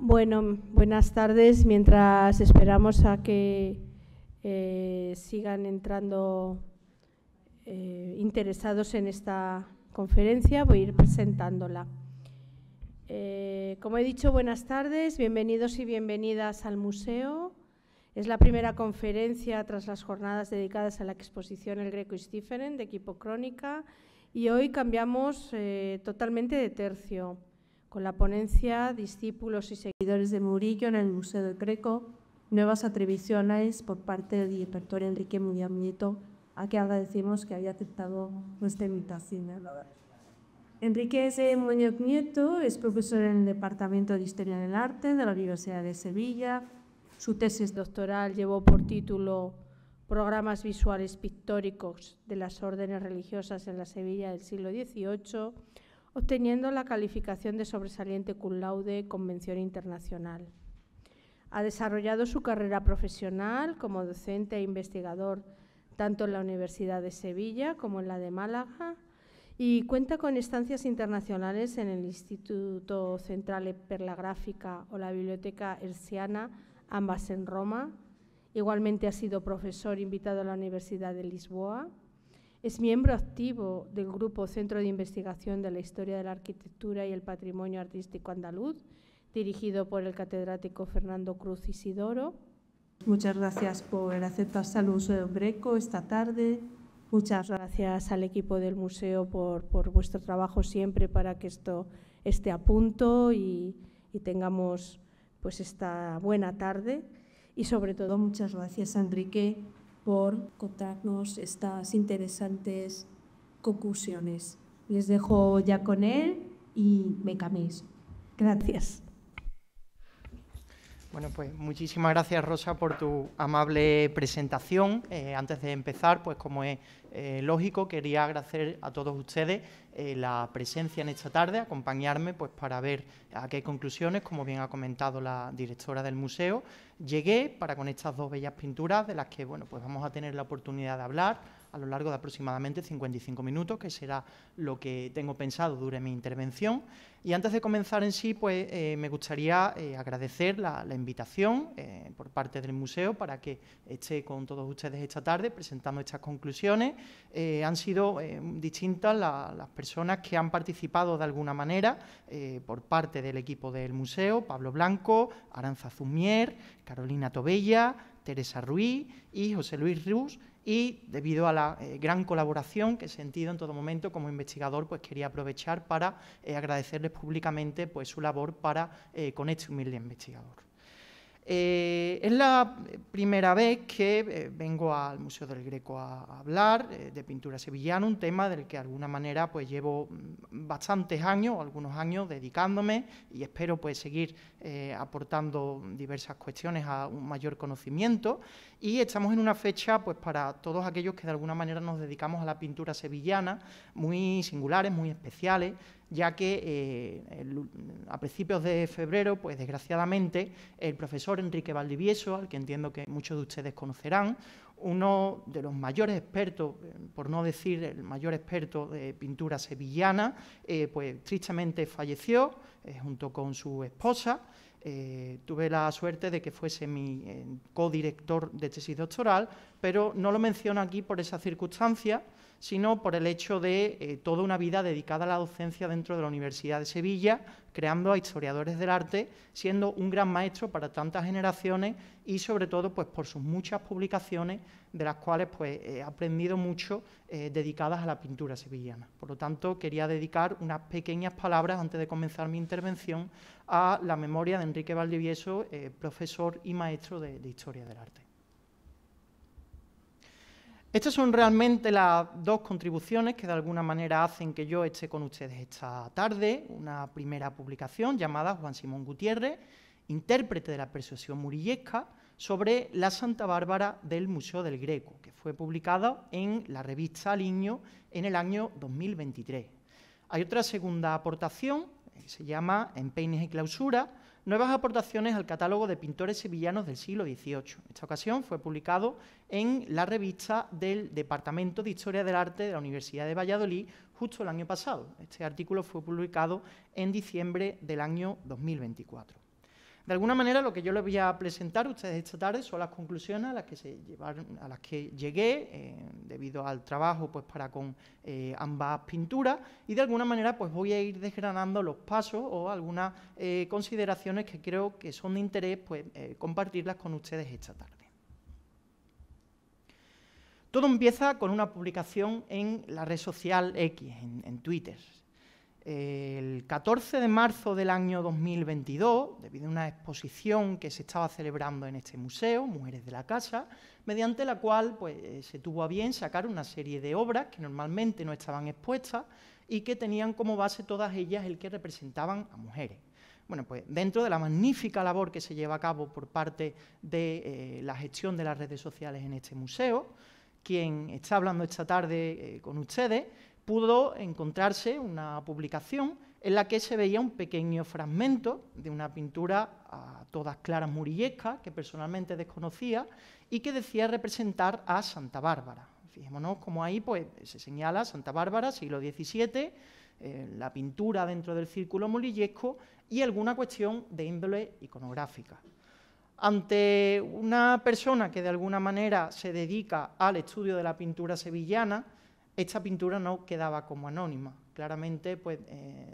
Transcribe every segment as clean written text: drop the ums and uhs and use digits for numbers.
Bueno, buenas tardes. Mientras esperamos a que sigan entrando interesados en esta conferencia, voy a ir presentándola. Como he dicho, buenas tardes, bienvenidos y bienvenidas al museo. Es la primera conferencia tras las jornadas dedicadas a la exposición El Greco is Different de Equipo Crónica, y hoy cambiamos totalmente de tercio con la ponencia Discípulos y seguidores de Murillo en el Museo del Greco, nuevas atribuciones por parte del director Enrique Muñoz Nieto, a quien agradecemos que haya aceptado nuestra invitación. Enrique Muñoz Nieto es profesor en el Departamento de Historia del Arte de la Universidad de Sevilla. Su tesis doctoral llevó por título Programas visuales pictóricos de las órdenes religiosas en la Sevilla del siglo XVIII, obteniendo la calificación de sobresaliente cum laude con mención internacional. Ha desarrollado su carrera profesional como docente e investigador tanto en la Universidad de Sevilla como en la de Málaga, y cuenta con estancias internacionales en el Instituto Centrale per la Gráfica o la Biblioteca Hertziana, ambas en Roma. Igualmente ha sido profesor invitado a la Universidad de Lisboa. Es miembro activo del Grupo Centro de Investigación de la Historia de la Arquitectura y el Patrimonio Artístico Andaluz, dirigido por el catedrático Fernando Cruz Isidoro. Muchas gracias por aceptarse al Museo del Greco esta tarde. Muchas gracias al equipo del museo por vuestro trabajo siempre para que esto esté a punto y tengamos pues esta buena tarde. Y sobre todo, muchas gracias, Enrique, por contarnos estas interesantes conclusiones. Les dejo ya con él y me caméis. Gracias. Bueno, pues muchísimas gracias, Rosa, por tu amable presentación. Antes de empezar, pues como es lógico, quería agradecer a todos ustedes la presencia en esta tarde, acompañarme pues para ver a qué conclusiones, como bien ha comentado la directora del museo, llegué para con estas dos bellas pinturas de las que bueno, pues vamos a tener la oportunidad de hablar a lo largo de aproximadamente 55 minutos, que será lo que tengo pensado dure mi intervención. Y antes de comenzar en sí, pues me gustaría agradecer la invitación por parte del museo para que esté con todos ustedes esta tarde presentando estas conclusiones. Han sido distintas las personas que han participado de alguna manera por parte del equipo del museo: Pablo Blanco, Aranza Zumier, Carolina Tobella, Teresa Ruiz y José Luis Rus. Y debido a la gran colaboración que he sentido en todo momento como investigador, pues quería aprovechar para agradecerles públicamente pues su labor con este humilde investigador. Es la primera vez que vengo al Museo del Greco a hablar de pintura sevillana, un tema del que de alguna manera pues llevo bastantes años, algunos años dedicándome, y espero pues seguir aportando diversas cuestiones a un mayor conocimiento. Y estamos en una fecha pues para todos aquellos que de alguna manera nos dedicamos a la pintura sevillana, muy singulares, muy especiales, ya que a principios de febrero, pues desgraciadamente, el profesor Enrique Valdivieso, al que entiendo que muchos de ustedes conocerán, uno de los mayores expertos, por no decir el mayor experto de pintura sevillana, pues tristemente falleció junto con su esposa. Tuve la suerte de que fuese mi codirector de tesis doctoral, pero no lo menciono aquí por esa circunstancia, sino por el hecho de toda una vida dedicada a la docencia dentro de la Universidad de Sevilla, creando a historiadores del arte, siendo un gran maestro para tantas generaciones y sobre todo pues por sus muchas publicaciones, de las cuales pues he aprendido mucho dedicadas a la pintura sevillana. Por lo tanto, quería dedicar unas pequeñas palabras antes de comenzar mi intervención a la memoria de Enrique Valdivieso, profesor y maestro de Historia del Arte. Estas son realmente las dos contribuciones que de alguna manera hacen que yo esté con ustedes esta tarde. Una primera publicación llamada Juan Simón Gutiérrez, intérprete de la persuasión murillesca, sobre la Santa Bárbara del Museo del Greco, que fue publicada en la revista Lignio en el año 2023. Hay otra segunda aportación, que se llama Empeines y clausura, nuevas aportaciones al catálogo de pintores sevillanos del siglo XVIII. En esta ocasión fue publicado en la revista del Departamento de Historia del Arte de la Universidad de Valladolid justo el año pasado. Este artículo fue publicado en diciembre del año 2024. De alguna manera, lo que yo les voy a presentar a ustedes esta tarde son las conclusiones a las que llegué debido al trabajo pues, para con ambas pinturas, y de alguna manera pues, voy a ir desgranando los pasos o algunas consideraciones que creo que son de interés pues, compartirlas con ustedes esta tarde. Todo empieza con una publicación en la red social X, en Twitter. El 14 de marzo del año 2022, debido a una exposición que se estaba celebrando en este museo, Mujeres de la Casa, mediante la cual pues, se tuvo a bien sacar una serie de obras que normalmente no estaban expuestas y que tenían como base todas ellas el que representaban a mujeres. Bueno, pues dentro de la magnífica labor que se lleva a cabo por parte de la gestión de las redes sociales en este museo, quien está hablando esta tarde con ustedes, pudo encontrarse una publicación en la que se veía un pequeño fragmento de una pintura a todas claras murillesca, que personalmente desconocía, y que decía representar a Santa Bárbara. Fijémonos cómo ahí pues, se señala Santa Bárbara, siglo XVII, la pintura dentro del círculo murillesco y alguna cuestión de índole iconográfica. Ante una persona que de alguna manera se dedica al estudio de la pintura sevillana, esta pintura no quedaba como anónima. Claramente pues,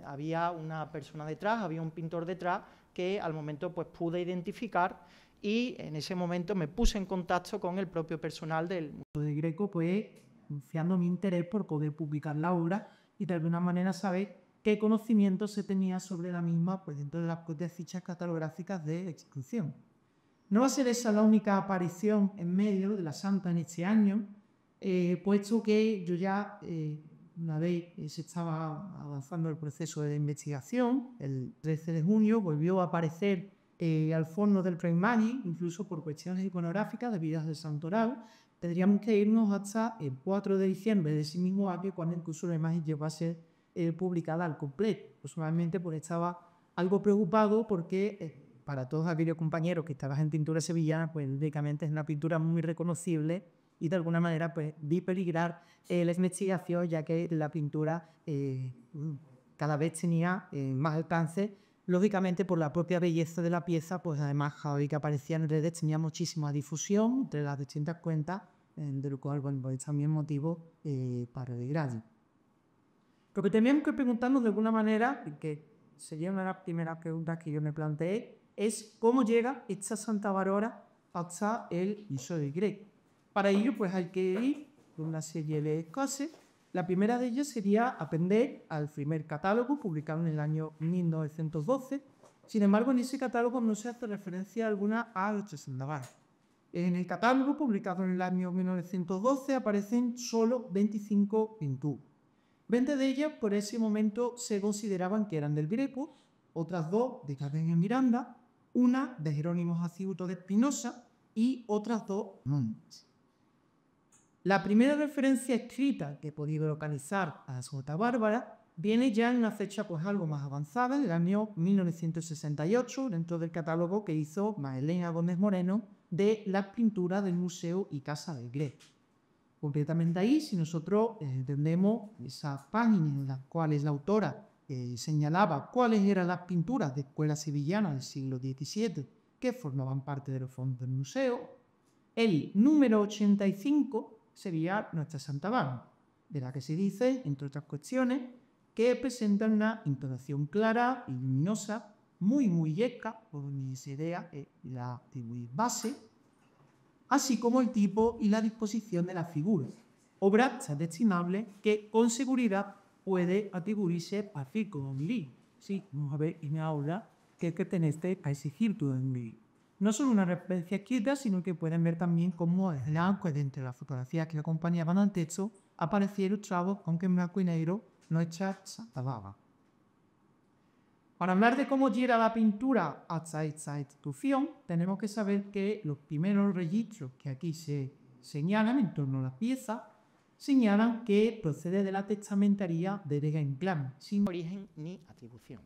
había una persona detrás, había un pintor detrás que al momento pues, pude identificar, y en ese momento me puse en contacto con el propio personal del Museo del Greco, pues confiando mi interés por poder publicar la obra y de alguna manera saber qué conocimiento se tenía sobre la misma pues, dentro de las propias fichas catalográficas de exposición. No va a ser esa la única aparición en medio de la Santa en este año, puesto que yo ya, una vez se estaba avanzando el proceso de investigación, el 13 de junio volvió a aparecer al fondo del Prime, incluso por cuestiones iconográficas de Vidas del Santoral. Tendríamos que irnos hasta el 4 de diciembre de ese mismo año, cuando incluso la imagen llegó a ser publicada al completo. Personalmente pues estaba algo preocupado porque para todos aquellos compañeros que trabajan en pintura sevillana, pues lógicamente es una pintura muy reconocible, y de alguna manera pues vi peligrar la investigación, ya que la pintura cada vez tenía más alcance, lógicamente por la propia belleza de la pieza, pues además cada vez que aparecía en redes tenía muchísima difusión entre las distintas cuentas, de lo cual bueno, pues también motivo para alegrarse. Lo que teníamos que preguntarnos de alguna manera, y que sería una de las primeras preguntas que yo me planteé, es cómo llega esta Santa Bárbara hasta el Museo del Greco. Para ello, pues hay que ir por una serie de cosas. La primera de ellas sería atender al primer catálogo publicado en el año 1912. Sin embargo, en ese catálogo no se hace referencia alguna a nuestra Santa Bárbara. En el catálogo publicado en el año 1912 aparecen solo 25 pinturas. 20 de ellas por ese momento se consideraban que eran del Greco, otras 2 de Cardenio Miranda, una de Jerónimo Jacinto de Espinosa y otras 2 anónimas. La primera referencia escrita que he podido localizar a Santa Bárbara viene ya en una fecha pues algo más avanzada, en el año 1968, dentro del catálogo que hizo Maelena Gómez Moreno de las pinturas del Museo y Casa del Greco. Concretamente ahí, si nosotros entendemos esas páginas en las cuales la autora señalaba cuáles eran las pinturas de escuela sevillana del siglo XVII que formaban parte de los fondos del museo, el número 85 sería nuestra Santa Bárbara, de la que se dice, entre otras cuestiones, que presenta una intonación clara y luminosa, muy yesca, por mi idea la base, así como el tipo y la disposición de las figuras, obra destinable que con seguridad puede atribuirse al círculo de Lee. Sí, vamos a ver y me habla que pertenece a ese círculo de Lee. No solo una referencia escrita, sino que pueden ver también cómo el blanco entre las fotografías que acompañaban al texto aparecía ilustrado, aunque en blanco y negro, nuestra Santa Bárbara. Para hablar de cómo llega la pintura hasta esta institución, tenemos que saber que los primeros registros que aquí se señalan en torno a la pieza señalan que procede de la testamentaría de Vega Inclán, sin origen ni atribución.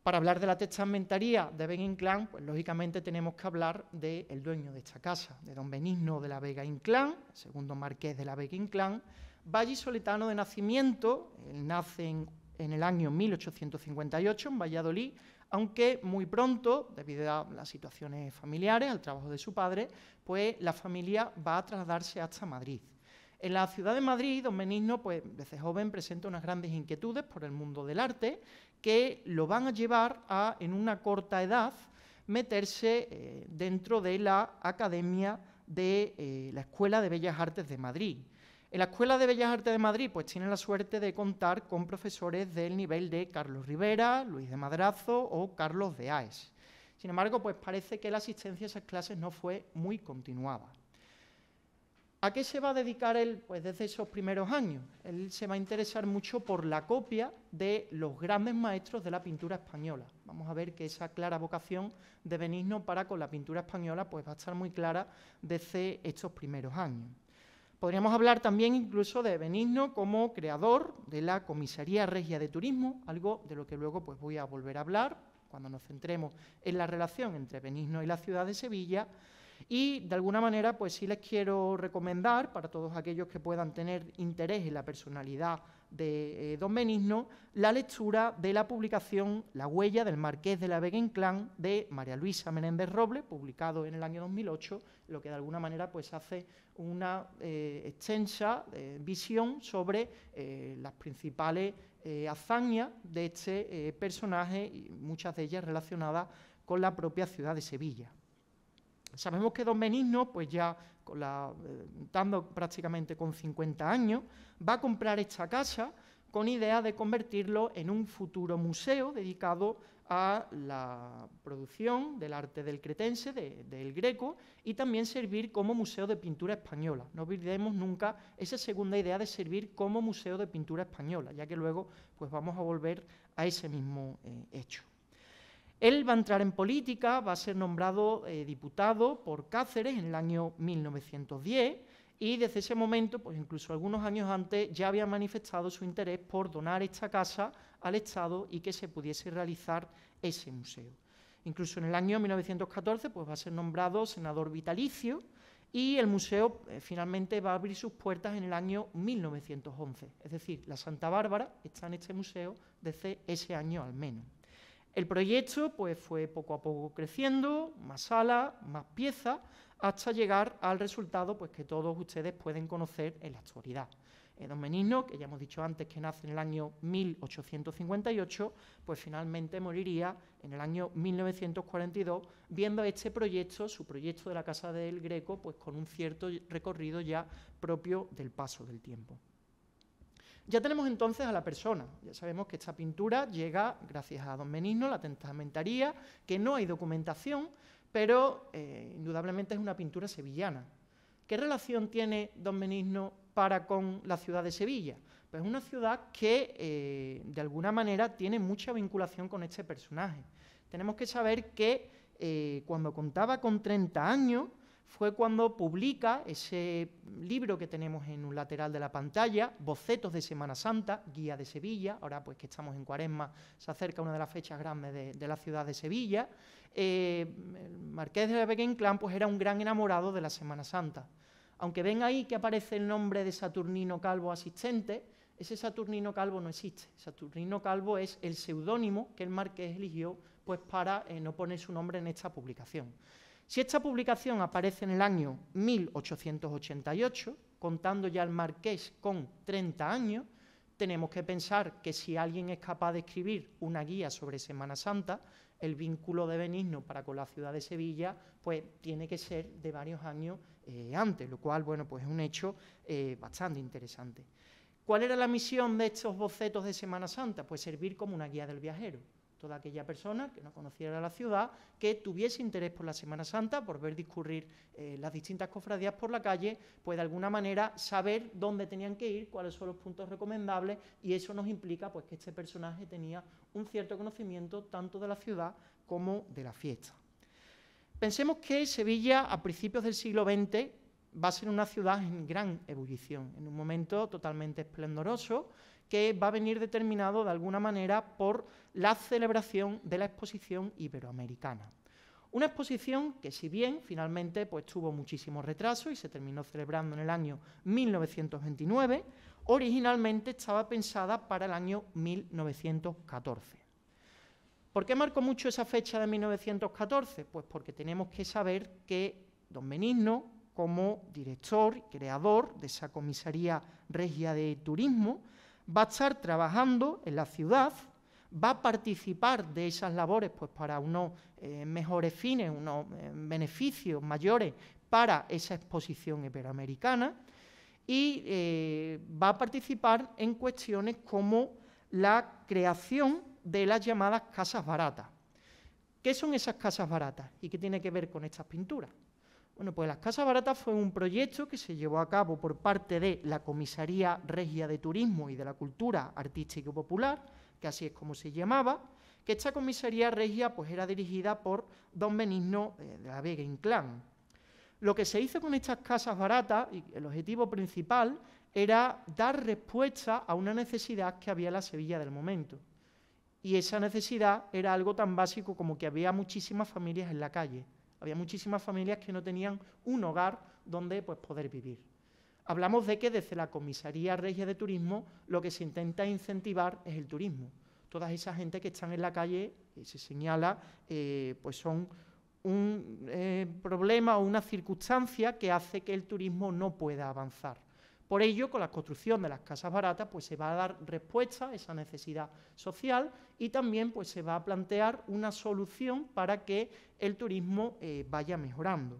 Para hablar de la testamentaría de Vega Inclán, pues lógicamente tenemos que hablar del dueño de esta casa, de don Benigno de la Vega Inclán, segundo marqués de la Vega Inclán, vallisoletano de nacimiento. Él nace en el año 1858 en Valladolid, aunque muy pronto, debido a las situaciones familiares, al trabajo de su padre, pues la familia va a trasladarse hasta Madrid. En la ciudad de Madrid, don Benigno, pues desde joven presenta unas grandes inquietudes por el mundo del arte que lo van a llevar a, en una corta edad, meterse dentro de la Academia de la Escuela de Bellas Artes de Madrid. En la Escuela de Bellas Artes de Madrid pues tiene la suerte de contar con profesores del nivel de Carlos Rivera, Luis de Madrazo o Carlos de Aes. Sin embargo, pues parece que la asistencia a esas clases no fue muy continuada. ¿A qué se va a dedicar él? Pues desde esos primeros años. Él se va a interesar mucho por la copia de los grandes maestros de la pintura española. Vamos a ver que esa clara vocación de Benigno para con la pintura española pues va a estar muy clara desde estos primeros años. Podríamos hablar también incluso de Benigno como creador de la Comisaría Regia de Turismo, algo de lo que luego pues voy a volver a hablar cuando nos centremos en la relación entre Benigno y la ciudad de Sevilla. Y de alguna manera pues sí les quiero recomendar para todos aquellos que puedan tener interés en la personalidad de don Benigno la lectura de la publicación La huella del Marqués de la Vega Inclán de María Luisa Menéndez Robles, publicado en el año 2008, lo que de alguna manera pues hace una extensa visión sobre las principales hazañas de este personaje y muchas de ellas relacionadas con la propia ciudad de Sevilla. Sabemos que don Benigno, pues ya contando prácticamente con 50 años, va a comprar esta casa con idea de convertirlo en un futuro museo dedicado a la producción del arte del cretense, del Greco, y también servir como museo de pintura española. No olvidemos nunca esa segunda idea de servir como museo de pintura española, ya que luego pues vamos a volver a ese mismo hecho. Él va a entrar en política, va a ser nombrado diputado por Cáceres en el año 1910 y desde ese momento, pues incluso algunos años antes, ya había manifestado su interés por donar esta casa al Estado y que se pudiese realizar ese museo. Incluso en el año 1914 pues va a ser nombrado senador vitalicio y el museo finalmente va a abrir sus puertas en el año 1911. Es decir, la Santa Bárbara está en este museo desde ese año al menos. El proyecto pues, fue poco a poco creciendo, más salas, más piezas, hasta llegar al resultado pues, que todos ustedes pueden conocer en la actualidad. Don Benigno, que ya hemos dicho antes que nace en el año 1858, pues finalmente moriría en el año 1942, viendo este proyecto, su proyecto de la Casa del Greco, pues con un cierto recorrido ya propio del paso del tiempo. Ya tenemos entonces a la persona. Ya sabemos que esta pintura llega gracias a don Benigno, la testamentaría, que no hay documentación, pero indudablemente es una pintura sevillana. ¿Qué relación tiene don Benigno para con la ciudad de Sevilla? Pues es una ciudad que de alguna manera tiene mucha vinculación con este personaje. Tenemos que saber que cuando contaba con 30 años, fue cuando publica ese libro que tenemos en un lateral de la pantalla, Bocetos de Semana Santa, Guía de Sevilla. Ahora pues que estamos en Cuaresma, se acerca una de las fechas grandes de la ciudad de Sevilla. El Marqués de la Vega Inclán pues era un gran enamorado de la Semana Santa. Aunque ven ahí que aparece el nombre de Saturnino Calvo asistente, ese Saturnino Calvo no existe. Saturnino Calvo es el seudónimo que el Marqués eligió pues para no poner su nombre en esta publicación. Si esta publicación aparece en el año 1888, contando ya el Marqués con 30 años, tenemos que pensar que si alguien es capaz de escribir una guía sobre Semana Santa, el vínculo de Benigno para con la ciudad de Sevilla, pues tiene que ser de varios años antes, lo cual, bueno, pues es un hecho bastante interesante. ¿Cuál era la misión de estos bocetos de Semana Santa? Pues servir como una guía del viajero. Toda aquella persona que no conociera la ciudad, que tuviese interés por la Semana Santa, por ver discurrir las distintas cofradías por la calle, pues de alguna manera saber dónde tenían que ir, cuáles son los puntos recomendables, y eso nos implica pues, que este personaje tenía un cierto conocimiento tanto de la ciudad como de la fiesta. Pensemos que Sevilla, a principios del siglo XX, va a ser una ciudad en gran ebullición, en un momento totalmente esplendoroso, que va a venir determinado de alguna manera por la celebración de la exposición iberoamericana. Una exposición que si bien finalmente pues, tuvo muchísimo retraso y se terminó celebrando en el año 1929, originalmente estaba pensada para el año 1914. ¿Por qué marco mucho esa fecha de 1914? Pues porque tenemos que saber que don Benigno, como director y creador de esa Comisaría Regia de Turismo, va a estar trabajando en la ciudad, va a participar de esas labores pues, para unos mejores fines, unos beneficios mayores para esa exposición iberoamericana y va a participar en cuestiones como la creación de las llamadas casas baratas. ¿Qué son esas casas baratas y qué tiene que ver con estas pinturas? Bueno, pues las casas baratas fue un proyecto que se llevó a cabo por parte de la Comisaría Regia de Turismo y de la Cultura Artística y Popular, que así es como se llamaba, que esta Comisaría Regia pues, era dirigida por don Benigno de la Vega Inclán. Lo que se hizo con estas casas baratas, y el objetivo principal, era dar respuesta a una necesidad que había en la Sevilla del momento. Y esa necesidad era algo tan básico como que había muchísimas familias en la calle. Había muchísimas familias que no tenían un hogar donde pues, poder vivir. Hablamos de que desde la Comisaría Regia de Turismo lo que se intenta incentivar es el turismo. Toda esa gente que están en la calle, se señala, pues son un problema o una circunstancia que hace que el turismo no pueda avanzar. Por ello, con la construcción de las casas baratas, pues se va a dar respuesta a esa necesidad social y también pues, se va a plantear una solución para que el turismo vaya mejorando.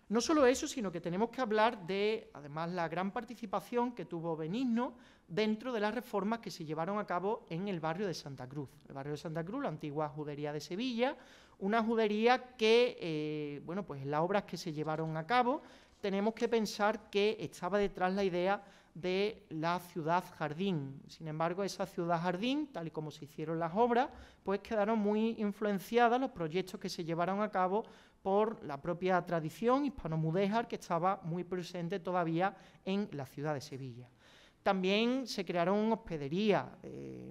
No solo eso, sino que tenemos que hablar de, además, la gran participación que tuvo Benigno dentro de las reformas que se llevaron a cabo en el barrio de Santa Cruz. El barrio de Santa Cruz, la antigua judería de Sevilla, una judería que, bueno, pues en las obras que se llevaron a cabo, tenemos que pensar que estaba detrás la idea de la ciudad jardín. Sin embargo, esa ciudad jardín, tal y como se hicieron las obras, pues quedaron muy influenciadas los proyectos que se llevaron a cabo por la propia tradición hispano-mudéjar que estaba muy presente todavía en la ciudad de Sevilla. También se crearon hospederías,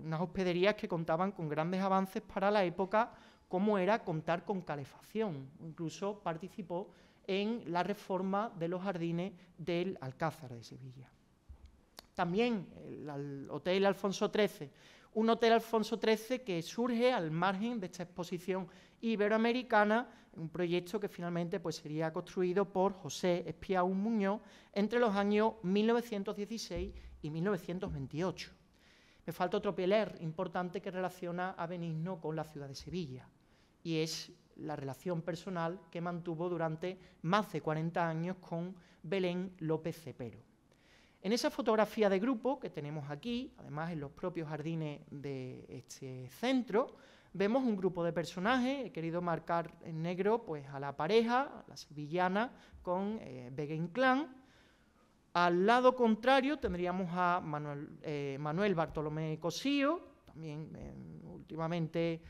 unas hospederías que contaban con grandes avances para la época, como era contar con calefacción. Incluso participó en la reforma de los jardines del Alcázar de Sevilla. También el Hotel Alfonso XIII, un Hotel Alfonso XIII que surge al margen de esta exposición iberoamericana, un proyecto que finalmente pues, sería construido por José Espiaún Muñoz entre los años 1916 y 1928. Me falta otro pilar importante que relaciona a Benigno con la ciudad de Sevilla, y es la relación personal que mantuvo durante más de 40 años con Belén López Cepero. En esa fotografía de grupo que tenemos aquí, además en los propios jardines de este centro, vemos un grupo de personajes. He querido marcar en negro pues, a la pareja, la sevillana, con Vega Inclán. Al lado contrario tendríamos a Manuel Bartolomé Cosío, también últimamente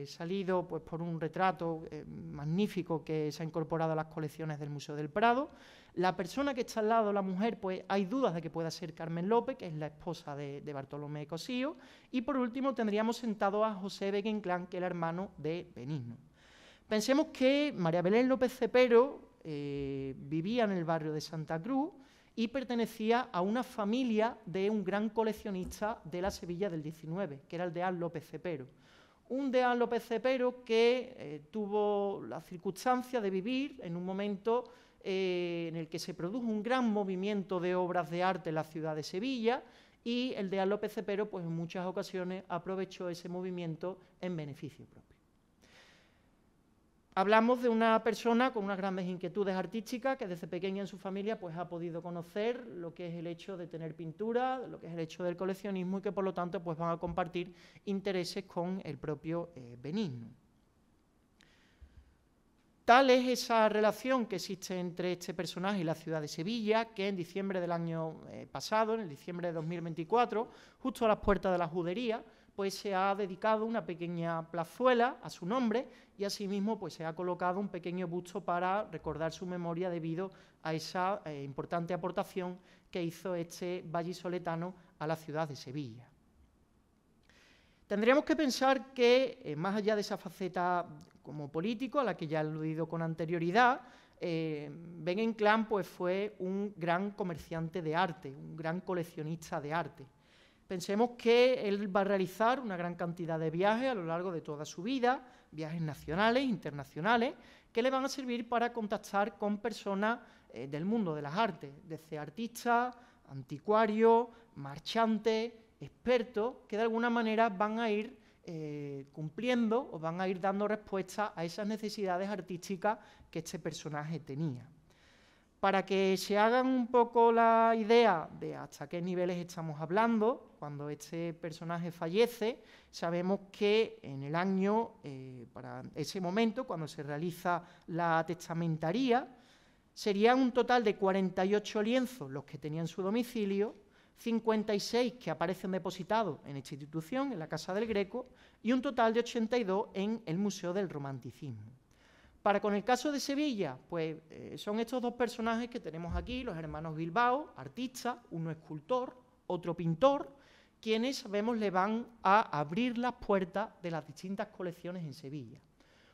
salido pues, por un retrato magnífico que se ha incorporado a las colecciones del Museo del Prado. La persona que está al lado, la mujer, pues hay dudas de que pueda ser Carmen López, que es la esposa de Bartolomé Cosío. Y por último tendríamos sentado a José Vega Inclán, que era hermano de Benigno. Pensemos que María Belén López Cepero vivía en el barrio de Santa Cruz y pertenecía a una familia de un gran coleccionista de la Sevilla del 19, que era el deán López Cepero. Un deán López Cepero que tuvo la circunstancia de vivir en un momento en el que se produjo un gran movimiento de obras de arte en la ciudad de Sevilla, y el deán López Cepero pues, en muchas ocasiones aprovechó ese movimiento en beneficio propio. Hablamos de una persona con unas grandes inquietudes artísticas que desde pequeña en su familia pues, ha podido conocer lo que es el hecho de tener pintura, lo que es el hecho del coleccionismo y que por lo tanto pues, van a compartir intereses con el propio Benigno. Tal es esa relación que existe entre este personaje y la ciudad de Sevilla, que en diciembre del año pasado, en el diciembre de 2024, justo a las puertas de la judería, pues se ha dedicado una pequeña plazuela a su nombre y asimismo pues se ha colocado un pequeño busto para recordar su memoria debido a esa importante aportación que hizo este vallisoletano a la ciudad de Sevilla. Tendríamos que pensar que, más allá de esa faceta como político, a la que ya he aludido con anterioridad, Vega Inclán pues, fue un gran comerciante de arte, un gran coleccionista de arte. Pensemos que él va a realizar una gran cantidad de viajes a lo largo de toda su vida, viajes nacionales, internacionales, que le van a servir para contactar con personas del mundo de las artes, desde artistas, anticuarios, marchantes, expertos, que de alguna manera van a ir cumpliendo o van a ir dando respuesta a esas necesidades artísticas que este personaje tenía. Para que se hagan un poco la idea de hasta qué niveles estamos hablando, cuando este personaje fallece, sabemos que en el año, para ese momento, cuando se realiza la testamentaría, serían un total de 48 lienzos los que tenía en su domicilio, 56 que aparecen depositados en esta institución, en la Casa del Greco, y un total de 82 en el Museo del Romanticismo. Para con el caso de Sevilla, pues son estos dos personajes que tenemos aquí, los hermanos Bilbao, artistas, uno escultor, otro pintor, quienes sabemos le van a abrir las puertas de las distintas colecciones en Sevilla.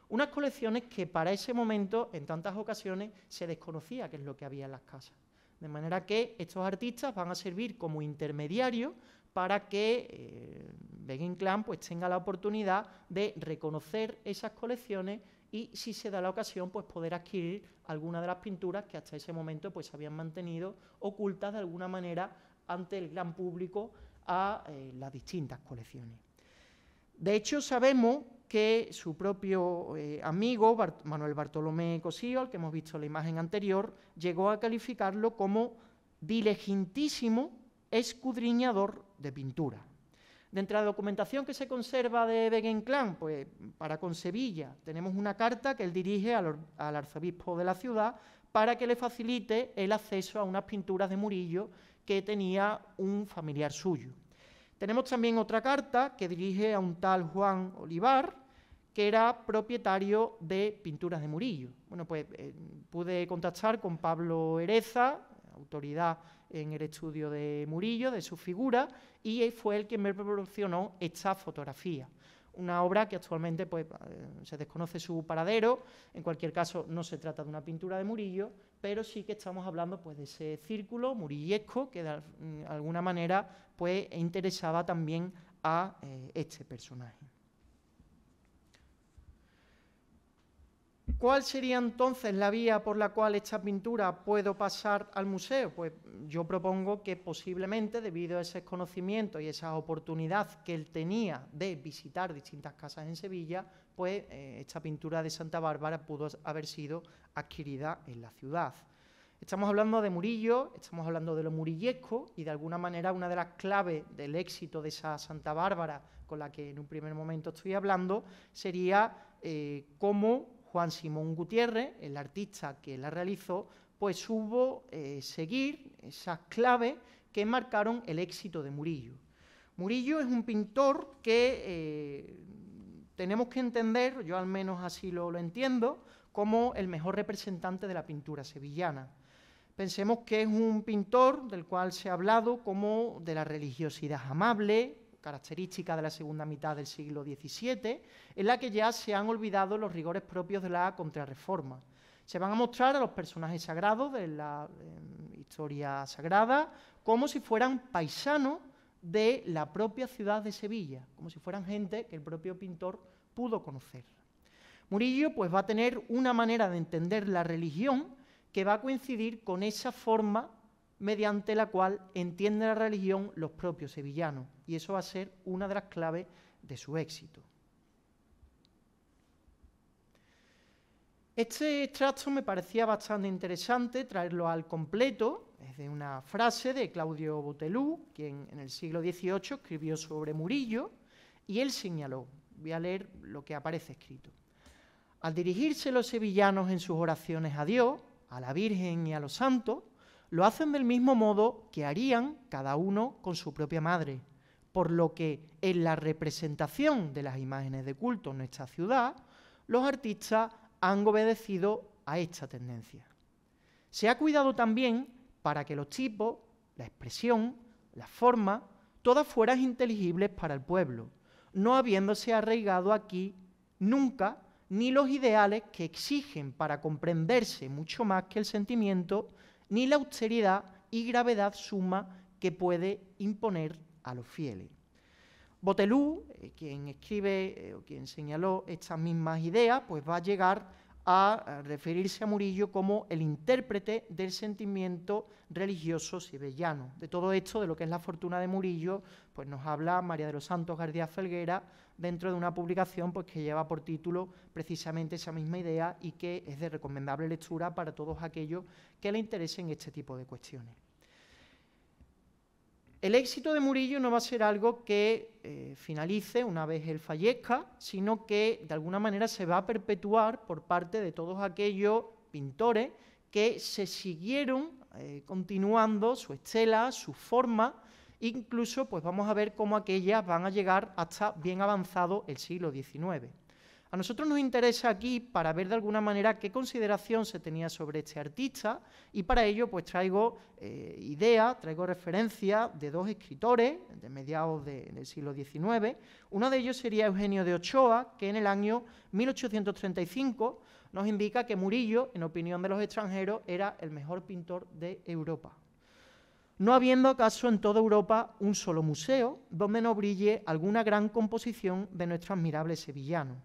Unas colecciones que para ese momento, en tantas ocasiones, se desconocía qué es lo que había en las casas. De manera que estos artistas van a servir como intermediarios para que Vague-Inclán pues tenga la oportunidad de reconocer esas colecciones y, si se da la ocasión, pues poder adquirir alguna de las pinturas que hasta ese momento pues se habían mantenido ocultas de alguna manera ante el gran público a las distintas colecciones. De hecho, sabemos que su propio amigo, Manuel Bartolomé Cosío, al que hemos visto en la imagen anterior, llegó a calificarlo como diligentísimo escudriñador de pintura. Dentro de la documentación que se conserva de Vague-Inclán, pues para con Sevilla, tenemos una carta que él dirige al arzobispo de la ciudad para que le facilite el acceso a unas pinturas de Murillo que tenía un familiar suyo. Tenemos también otra carta que dirige a un tal Juan Olivar, que era propietario de pinturas de Murillo. Bueno, pues pude contactar con Pablo Ereza, autoridad en el estudio de Murillo, de su figura, y fue el que me proporcionó esta fotografía. Una obra que actualmente pues, se desconoce su paradero, en cualquier caso no se trata de una pintura de Murillo, pero sí que estamos hablando pues, de ese círculo murillesco que de alguna manera pues, interesaba también a este personaje. ¿Cuál sería entonces la vía por la cual esta pintura puedo pasar al museo? Pues yo propongo que posiblemente, debido a ese conocimiento y esa oportunidad que él tenía de visitar distintas casas en Sevilla, pues esta pintura de Santa Bárbara pudo haber sido adquirida en la ciudad. Estamos hablando de Murillo, estamos hablando de lo murillesco y de alguna manera una de las claves del éxito de esa Santa Bárbara con la que en un primer momento estoy hablando sería cómo Juan Simón Gutiérrez, el artista que la realizó, pues supo seguir esas claves que marcaron el éxito de Murillo. Murillo es un pintor que tenemos que entender, yo al menos así lo entiendo, como el mejor representante de la pintura sevillana. Pensemos que es un pintor del cual se ha hablado como de la religiosidad amable, característica de la segunda mitad del siglo XVII, en la que ya se han olvidado los rigores propios de la Contrarreforma. Se van a mostrar a los personajes sagrados de la historia sagrada como si fueran paisanos de la propia ciudad de Sevilla, como si fueran gente que el propio pintor pudo conocer. Murillo pues, va a tener una manera de entender la religión que va a coincidir con esa forma mediante la cual entienden la religión los propios sevillanos, y eso va a ser una de las claves de su éxito. Este extracto me parecía bastante interesante traerlo al completo, es de una frase de Claudio Botelú, quien en el siglo XVIII escribió sobre Murillo, y él señaló, voy a leer lo que aparece escrito: al dirigirse los sevillanos en sus oraciones a Dios, a la Virgen y a los santos, lo hacen del mismo modo que harían cada uno con su propia madre, por lo que en la representación de las imágenes de culto en nuestra ciudad, los artistas han obedecido a esta tendencia. Se ha cuidado también para que los tipos, la expresión, la forma, todas fueran inteligibles para el pueblo, no habiéndose arraigado aquí nunca ni los ideales que exigen para comprenderse mucho más que el sentimiento, ni la austeridad y gravedad suma que puede imponer a los fieles. Botelho, quien escribe o quien señaló estas mismas ideas, pues va a llegar a referirse a Murillo como el intérprete del sentimiento religioso sevillano. De todo esto, de lo que es la fortuna de Murillo, pues nos habla María de los Santos García Felguera dentro de una publicación pues, que lleva por título precisamente esa misma idea y que es de recomendable lectura para todos aquellos que le interesen este tipo de cuestiones. El éxito de Murillo no va a ser algo que finalice una vez él fallezca, sino que de alguna manera se va a perpetuar por parte de todos aquellos pintores que se siguieron continuando su estela, su forma, incluso pues vamos a ver cómo aquellas van a llegar hasta bien avanzado el siglo XIX. A nosotros nos interesa aquí para ver de alguna manera qué consideración se tenía sobre este artista y para ello pues traigo ideas, traigo referencias de dos escritores de mediados del siglo XIX. Uno de ellos sería Eugenio de Ochoa, que en el año 1835 nos indica que Murillo, en opinión de los extranjeros, era el mejor pintor de Europa. No habiendo acaso en toda Europa un solo museo donde no brille alguna gran composición de nuestro admirable sevillano.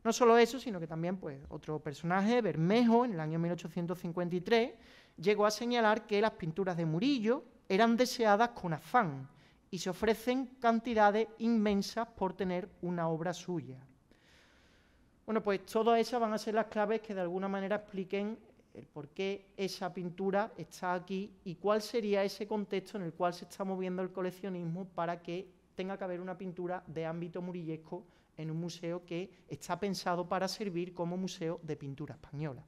No solo eso, sino que también pues, otro personaje, Bermejo, en el año 1853, llegó a señalar que las pinturas de Murillo eran deseadas con afán y se ofrecen cantidades inmensas por tener una obra suya. Bueno, pues todas esas van a ser las claves que de alguna manera expliquen el por qué esa pintura está aquí y cuál sería ese contexto en el cual se está moviendo el coleccionismo para que tenga que haber una pintura de ámbito murillesco en un museo que está pensado para servir como museo de pintura española.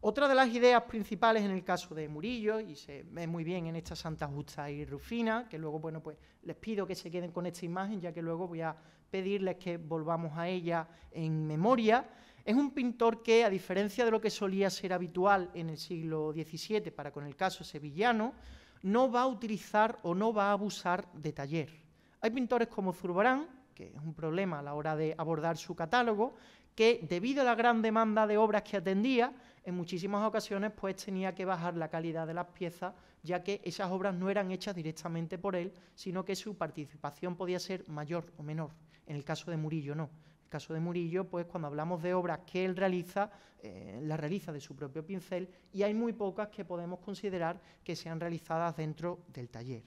Otra de las ideas principales en el caso de Murillo, y se ve muy bien en esta Santa Justa y Rufina, que luego, bueno, pues les pido que se queden con esta imagen, ya que luego voy a pedirles que volvamos a ella en memoria. Es un pintor que, a diferencia de lo que solía ser habitual en el siglo XVII para con el caso sevillano, no va a utilizar o no va a abusar de taller. Hay pintores como Zurbarán, que es un problema a la hora de abordar su catálogo, que debido a la gran demanda de obras que atendía, en muchísimas ocasiones pues tenía que bajar la calidad de las piezas, ya que esas obras no eran hechas directamente por él, sino que su participación podía ser mayor o menor. En el caso de Murillo no. En el caso de Murillo, pues cuando hablamos de obras que él realiza, las realiza de su propio pincel y hay muy pocas que podemos considerar que sean realizadas dentro del taller.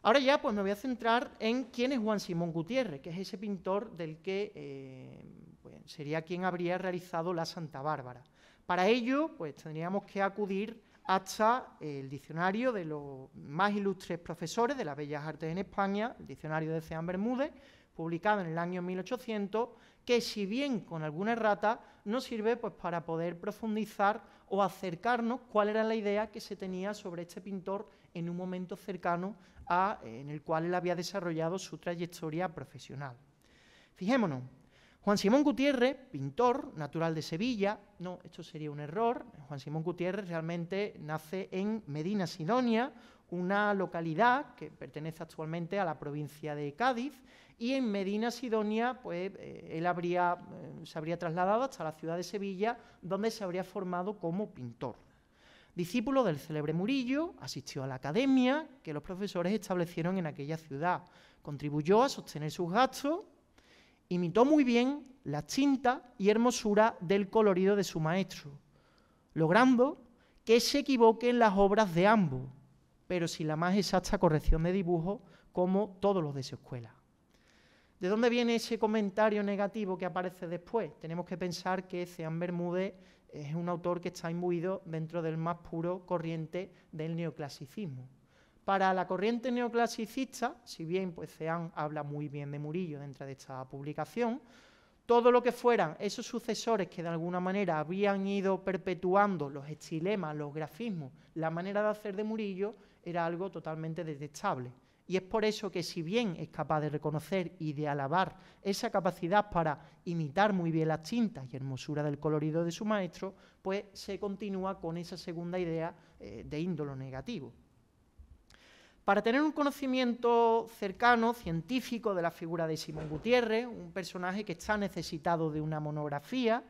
Ahora ya pues me voy a centrar en quién es Juan Simón Gutiérrez, que es ese pintor del que pues, sería quien habría realizado la Santa Bárbara. Para ello pues tendríamos que acudir hasta el diccionario de los más ilustres profesores de las Bellas Artes en España, el diccionario de Ceán Bermúdez, publicado en el año 1800, que si bien con alguna errata, nos sirve pues, para poder profundizar o acercarnos cuál era la idea que se tenía sobre este pintor en un momento cercano en el cual él había desarrollado su trayectoria profesional. Fijémonos, Juan Simón Gutiérrez, pintor natural de Sevilla, no, esto sería un error, Juan Simón Gutiérrez realmente nace en Medina Sidonia, una localidad que pertenece actualmente a la provincia de Cádiz, y en Medina Sidonia pues, él se habría trasladado hasta la ciudad de Sevilla, donde se habría formado como pintor. Discípulo del célebre Murillo, asistió a la academia que los profesores establecieron en aquella ciudad, contribuyó a sostener sus gastos, imitó muy bien la tinta y hermosura del colorido de su maestro, logrando que se equivoquen las obras de ambos, pero sin la más exacta corrección de dibujo como todos los de su escuela. ¿De dónde viene ese comentario negativo que aparece después? Tenemos que pensar que Ceán Bermúdez es un autor que está imbuido dentro del más puro corriente del neoclasicismo. Para la corriente neoclasicista, si bien pues Ceán habla muy bien de Murillo dentro de esta publicación, todo lo que fueran esos sucesores que de alguna manera habían ido perpetuando los estilemas, los grafismos, la manera de hacer de Murillo, era algo totalmente detestable. Y es por eso que si bien es capaz de reconocer y de alabar esa capacidad para imitar muy bien las tintas y hermosura del colorido de su maestro, pues se continúa con esa segunda idea de índolo negativo. Para tener un conocimiento cercano, científico, de la figura de Simón Gutiérrez, un personaje que está necesitado de una monografía,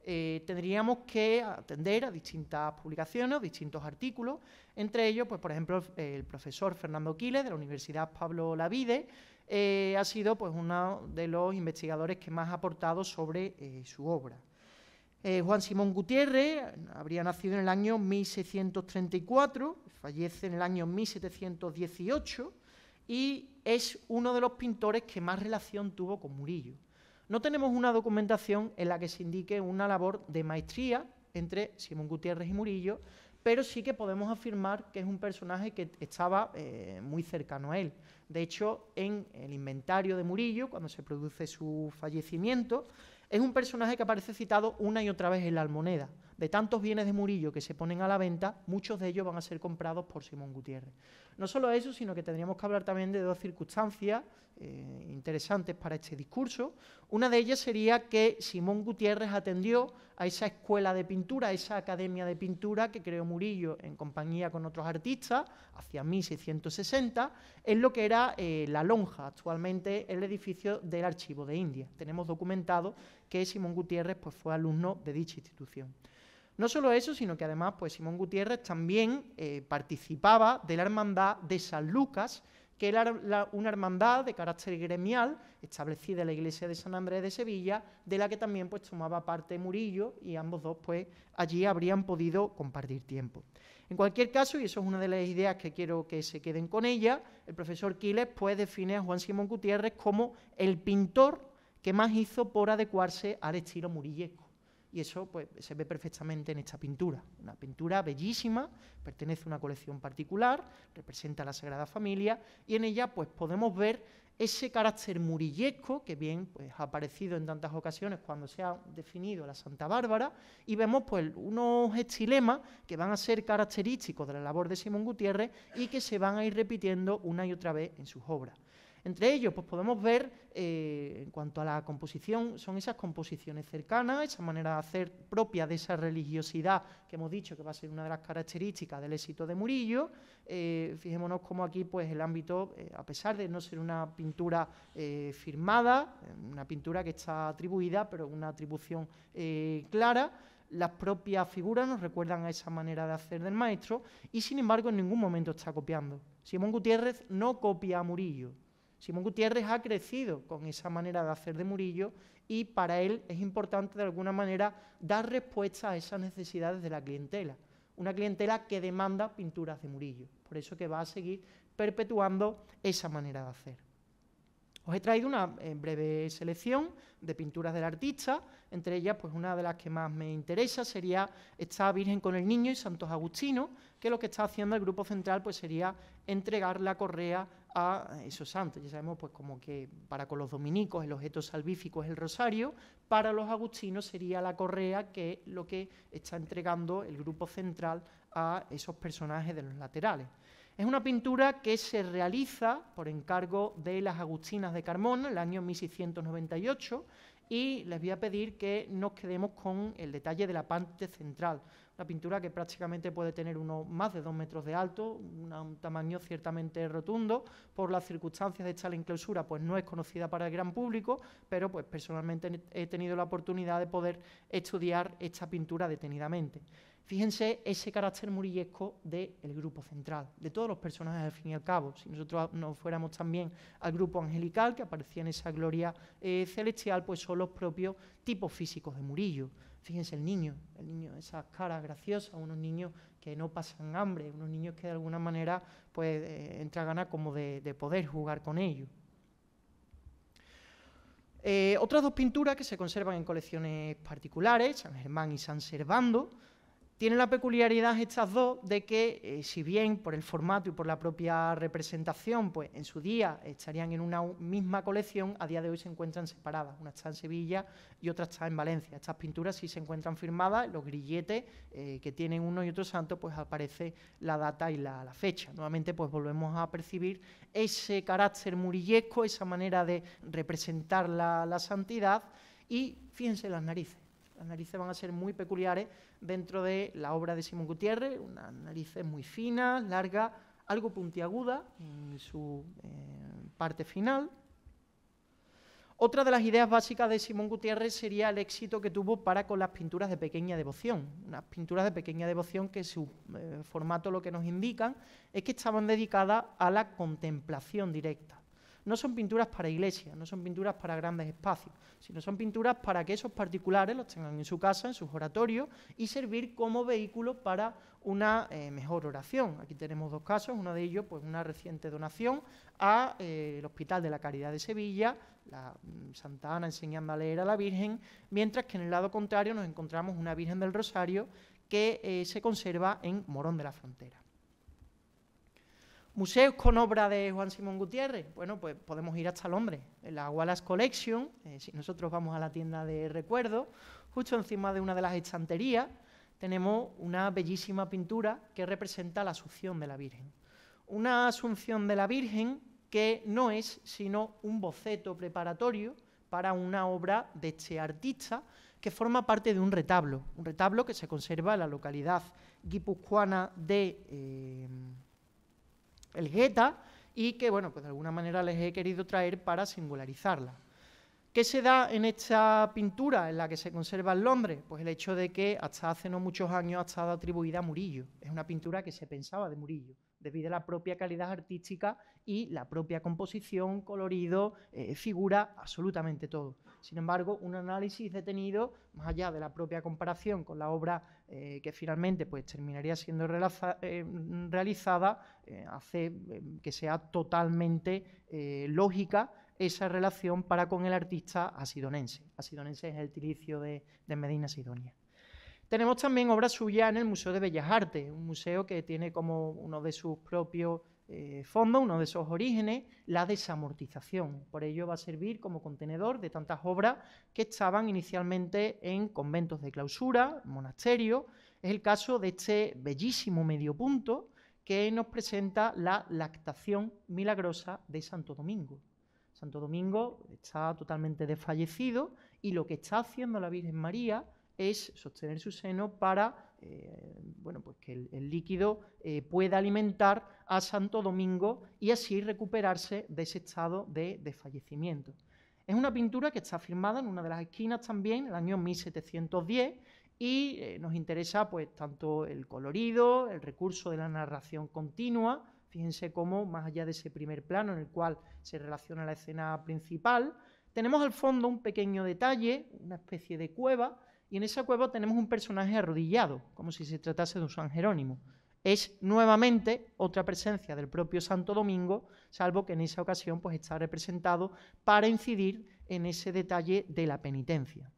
tendríamos que atender a distintas publicaciones, distintos artículos, entre ellos, pues, por ejemplo, el profesor Fernando Quiles, de la Universidad Pablo Olavide, ha sido, pues, uno de los investigadores que más ha aportado sobre su obra. Juan Simón Gutiérrez habría nacido en el año 1634, fallece en el año 1718 y es uno de los pintores que más relación tuvo con Murillo. No tenemos una documentación en la que se indique una labor de maestría entre Simón Gutiérrez y Murillo, pero sí que podemos afirmar que es un personaje que estaba muy cercano a él. De hecho, en el inventario de Murillo, cuando se produce su fallecimiento, es un personaje que aparece citado una y otra vez en la Almoneda. De tantos bienes de Murillo que se ponen a la venta, muchos de ellos van a ser comprados por Simón Gutiérrez. No solo eso, sino que tendríamos que hablar también de dos circunstancias interesantes para este discurso. Una de ellas sería que Simón Gutiérrez atendió a esa escuela de pintura, a esa academia de pintura que creó Murillo en compañía con otros artistas hacia 1660, en lo que era la Lonja, actualmente el edificio del Archivo de Indias. Tenemos documentado que Simón Gutiérrez, pues, fue alumno de dicha institución. No solo eso, sino que además, pues, Simón Gutiérrez también participaba de la Hermandad de San Lucas, que era una hermandad de carácter gremial establecida en la iglesia de San Andrés de Sevilla, de la que también, pues, tomaba parte Murillo, y ambos dos, pues, allí habrían podido compartir tiempo. En cualquier caso, y eso es una de las ideas que quiero que se queden con ella, el profesor Quiles, pues, define a Juan Simón Gutiérrez como el pintor que más hizo por adecuarse al estilo murillesco. Y eso, pues, se ve perfectamente en esta pintura. Una pintura bellísima, pertenece a una colección particular, representa a la Sagrada Familia, y en ella, pues, podemos ver ese carácter murillesco que bien, pues, ha aparecido en tantas ocasiones cuando se ha definido la Santa Bárbara, y vemos, pues, unos estilemas que van a ser característicos de la labor de Simón Gutiérrez y que se van a ir repitiendo una y otra vez en sus obras. Entre ellos, pues, podemos ver, en cuanto a la composición, son esas composiciones cercanas, esa manera de hacer propia de esa religiosidad que hemos dicho que va a ser una de las características del éxito de Murillo. Fijémonos cómo aquí, pues, el ámbito, a pesar de no ser una pintura firmada, una pintura que está atribuida, pero una atribución clara, las propias figuras nos recuerdan a esa manera de hacer del maestro y, sin embargo, en ningún momento está copiando. Simón Gutiérrez no copia a Murillo. Simón Gutiérrez ha crecido con esa manera de hacer de Murillo y para él es importante de alguna manera dar respuesta a esas necesidades de la clientela. Una clientela que demanda pinturas de Murillo. Por eso que va a seguir perpetuando esa manera de hacer. Os he traído una breve selección de pinturas del artista, entre ellas, pues, una de las que más me interesa sería esta Virgen con el Niño y Santos Agustinos, que lo que está haciendo el Grupo Central, pues, sería entregar la correa a esos santos. Ya sabemos, pues, como que para con los dominicos el objeto salvífico es el rosario, para los agustinos sería la correa, que es lo que está entregando el Grupo Central a esos personajes de los laterales. Es una pintura que se realiza por encargo de las Agustinas de Carmona en el año 1698 y les voy a pedir que nos quedemos con el detalle de la parte central. Una pintura que prácticamente puede tener más de 2 metros de alto, un tamaño ciertamente rotundo. Por las circunstancias de esta enclausura, pues no es conocida para el gran público, pero, pues, personalmente he tenido la oportunidad de poder estudiar esta pintura detenidamente. Fíjense ese carácter murillesco del Grupo Central, de todos los personajes al fin y al cabo. Si nosotros nos fuéramos también al grupo angelical, que aparecía en esa gloria celestial, pues son los propios tipos físicos de Murillo. Fíjense el niño, esas caras graciosas, unos niños que no pasan hambre, unos niños que de alguna manera, pues, entra ganas como de poder jugar con ellos. Otras dos pinturas que se conservan en colecciones particulares, San Germán y San Servando, tienen la peculiaridad estas dos de que, si bien por el formato y por la propia representación, pues en su día estarían en una misma colección, a día de hoy se encuentran separadas. Una está en Sevilla y otra está en Valencia. Estas pinturas sí se encuentran firmadas, los grilletes que tienen uno y otro santo, pues aparece la data y la fecha. Nuevamente, pues volvemos a percibir ese carácter murillesco, esa manera de representar la santidad. Y fíjense las narices. Las narices van a ser muy peculiares dentro de la obra de Simón Gutiérrez, unas narices muy finas, largas, algo puntiagudas en su parte final. Otra de las ideas básicas de Simón Gutiérrez sería el éxito que tuvo para con las pinturas de pequeña devoción. Unas pinturas de pequeña devoción que su formato lo que nos indican es que estaban dedicadas a la contemplación directa. No son pinturas para iglesias, no son pinturas para grandes espacios, sino son pinturas para que esos particulares los tengan en su casa, en sus oratorios, y servir como vehículo para una mejor oración. Aquí tenemos dos casos, uno de ellos, pues una reciente donación al Hospital de la Caridad de Sevilla, la Santa Ana enseñando a leer a la Virgen, mientras que en el lado contrario nos encontramos una Virgen del Rosario que se conserva en Morón de la Frontera. Museos con obra de Juan Simón Gutiérrez. Bueno, pues podemos ir hasta Londres, en la Wallace Collection. Si nosotros vamos a la tienda de recuerdos, justo encima de una de las estanterías tenemos una bellísima pintura que representa la Asunción de la Virgen. Una Asunción de la Virgen que no es sino un boceto preparatorio para una obra de este artista que forma parte de un retablo que se conserva en la localidad guipuzcoana de Elgueta, y que, bueno, pues de alguna manera les he querido traer para singularizarla. ¿Qué se da en esta pintura en la que se conserva en Londres? Pues el hecho de que hasta hace no muchos años ha estado atribuida a Murillo. Es una pintura que se pensaba de Murillo, debido a la propia calidad artística y la propia composición, colorido, figura, absolutamente todo. Sin embargo, un análisis detenido, más allá de la propia comparación con la obra que finalmente pues, terminaría siendo realizada, hace que sea totalmente lógica esa relación para con el artista asidonense. Asidonense es el tilicio de Medina Sidonia. Tenemos también obras suyas en el Museo de Bellas Artes, un museo que tiene como uno de sus propios fondos, uno de sus orígenes, la desamortización. Por ello va a servir como contenedor de tantas obras que estaban inicialmente en conventos de clausura, monasterios. Es el caso de este bellísimo mediopunto que nos presenta la lactación milagrosa de Santo Domingo. Santo Domingo está totalmente desfallecido y lo que está haciendo la Virgen María es sostener su seno para bueno, pues que el líquido pueda alimentar a Santo Domingo y así recuperarse de ese estado de desfallecimiento. Es una pintura que está firmada en una de las esquinas también, en el año 1710, y nos interesa pues tanto el colorido, el recurso de la narración continua. Fíjense cómo, más allá de ese primer plano en el cual se relaciona la escena principal, tenemos al fondo un pequeño detalle, una especie de cueva, y en esa cueva tenemos un personaje arrodillado, como si se tratase de un San Jerónimo. Es nuevamente otra presencia del propio Santo Domingo, salvo que en esa ocasión pues, está representado para incidir en ese detalle de la penitencia.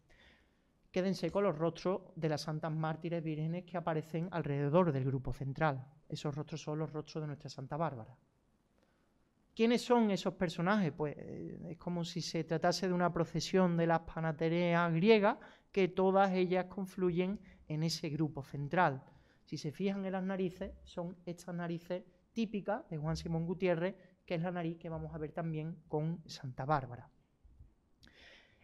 Quédense con los rostros de las santas mártires vírgenes que aparecen alrededor del grupo central. Esos rostros son los rostros de nuestra Santa Bárbara. ¿Quiénes son esos personajes? Pues es como si se tratase de una procesión de las panatereas griegas, que todas ellas confluyen en ese grupo central. Si se fijan en las narices, son estas narices típicas de Juan Simón Gutiérrez, que es la nariz que vamos a ver también con Santa Bárbara.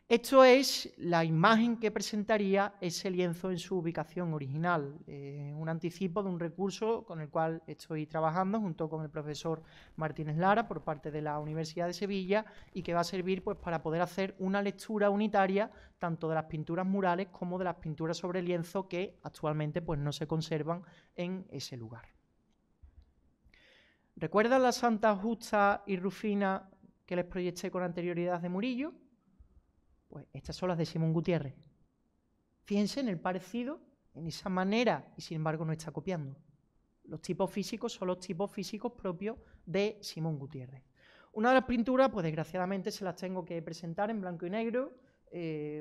Esto es la imagen que presentaría ese lienzo en su ubicación original, un anticipo de un recurso con el cual estoy trabajando junto con el profesor Martínez Lara por parte de la Universidad de Sevilla y que va a servir pues, para poder hacer una lectura unitaria tanto de las pinturas murales como de las pinturas sobre lienzo que actualmente pues, no se conservan en ese lugar. ¿Recuerdan la Santa Justa y Rufina que les proyecté con anterioridad de Murillo? Pues estas son las de Simón Gutiérrez. Fíjense en el parecido, en esa manera, y sin embargo no está copiando. Los tipos físicos son los tipos físicos propios de Simón Gutiérrez. Una de las pinturas, pues desgraciadamente se las tengo que presentar en blanco y negro,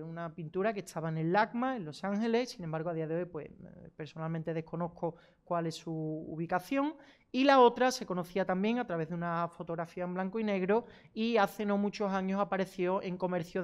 una pintura que estaba en el LACMA, en Los Ángeles, sin embargo a día de hoy pues, personalmente desconozco cuál es su ubicación, y la otra se conocía también a través de una fotografía en blanco y negro y hace no muchos años apareció en comercio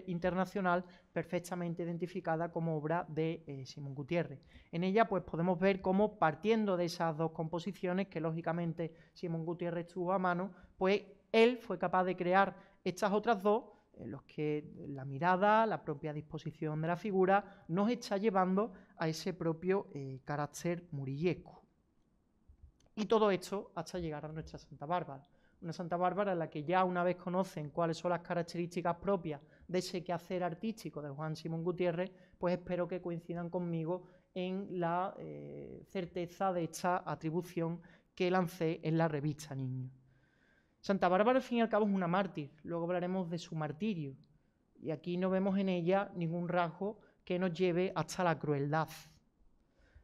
internacional perfectamente identificada como obra de Simón Gutiérrez. En ella pues podemos ver cómo partiendo de esas dos composiciones que lógicamente Simón Gutiérrez tuvo a mano, pues él fue capaz de crear estas otras dos en los que la mirada, la propia disposición de la figura nos está llevando a ese propio carácter murillesco. Y todo esto hasta llegar a nuestra Santa Bárbara. Una Santa Bárbara en la que ya una vez conocen cuáles son las características propias de ese quehacer artístico de Juan Simón Gutiérrez, pues espero que coincidan conmigo en la certeza de esta atribución que lancé en la revista Niño. Santa Bárbara, al fin y al cabo, es una mártir. Luego hablaremos de su martirio. Y aquí no vemos en ella ningún rasgo que nos lleve hasta la crueldad.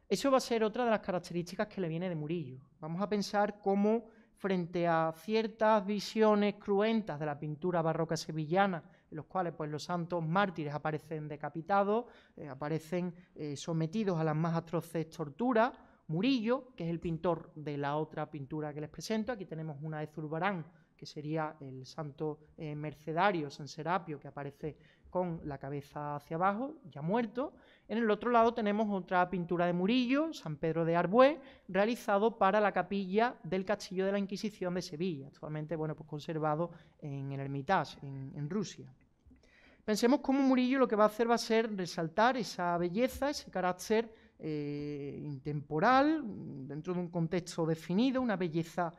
Eso va a ser otra de las características que le viene de Murillo. Vamos a pensar cómo, frente a ciertas visiones cruentas de la pintura barroca sevillana, en los cuales pues, los santos mártires aparecen decapitados, aparecen sometidos a las más atroces torturas, Murillo, que es el pintor de la otra pintura que les presento, aquí tenemos una de Zurbarán, que sería el santo mercedario, San Serapio, que aparece con la cabeza hacia abajo, ya muerto. En el otro lado tenemos otra pintura de Murillo, San Pedro de Arbués, realizado para la capilla del Castillo de la Inquisición de Sevilla, actualmente pues conservado en el Hermitage, en Rusia. Pensemos cómo Murillo lo que va a hacer va a ser resaltar esa belleza, ese carácter intemporal, dentro de un contexto definido, una belleza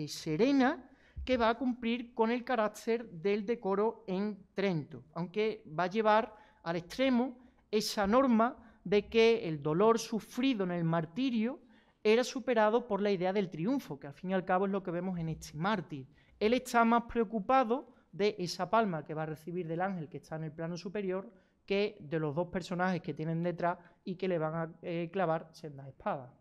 serena, que va a cumplir con el carácter del decoro en Trento, aunque va a llevar al extremo esa norma de que el dolor sufrido en el martirio era superado por la idea del triunfo, que al fin y al cabo es lo que vemos en este mártir. Él está más preocupado de esa palma que va a recibir del ángel que está en el plano superior que de los dos personajes que tienen detrás y que le van a clavar sendas espadas.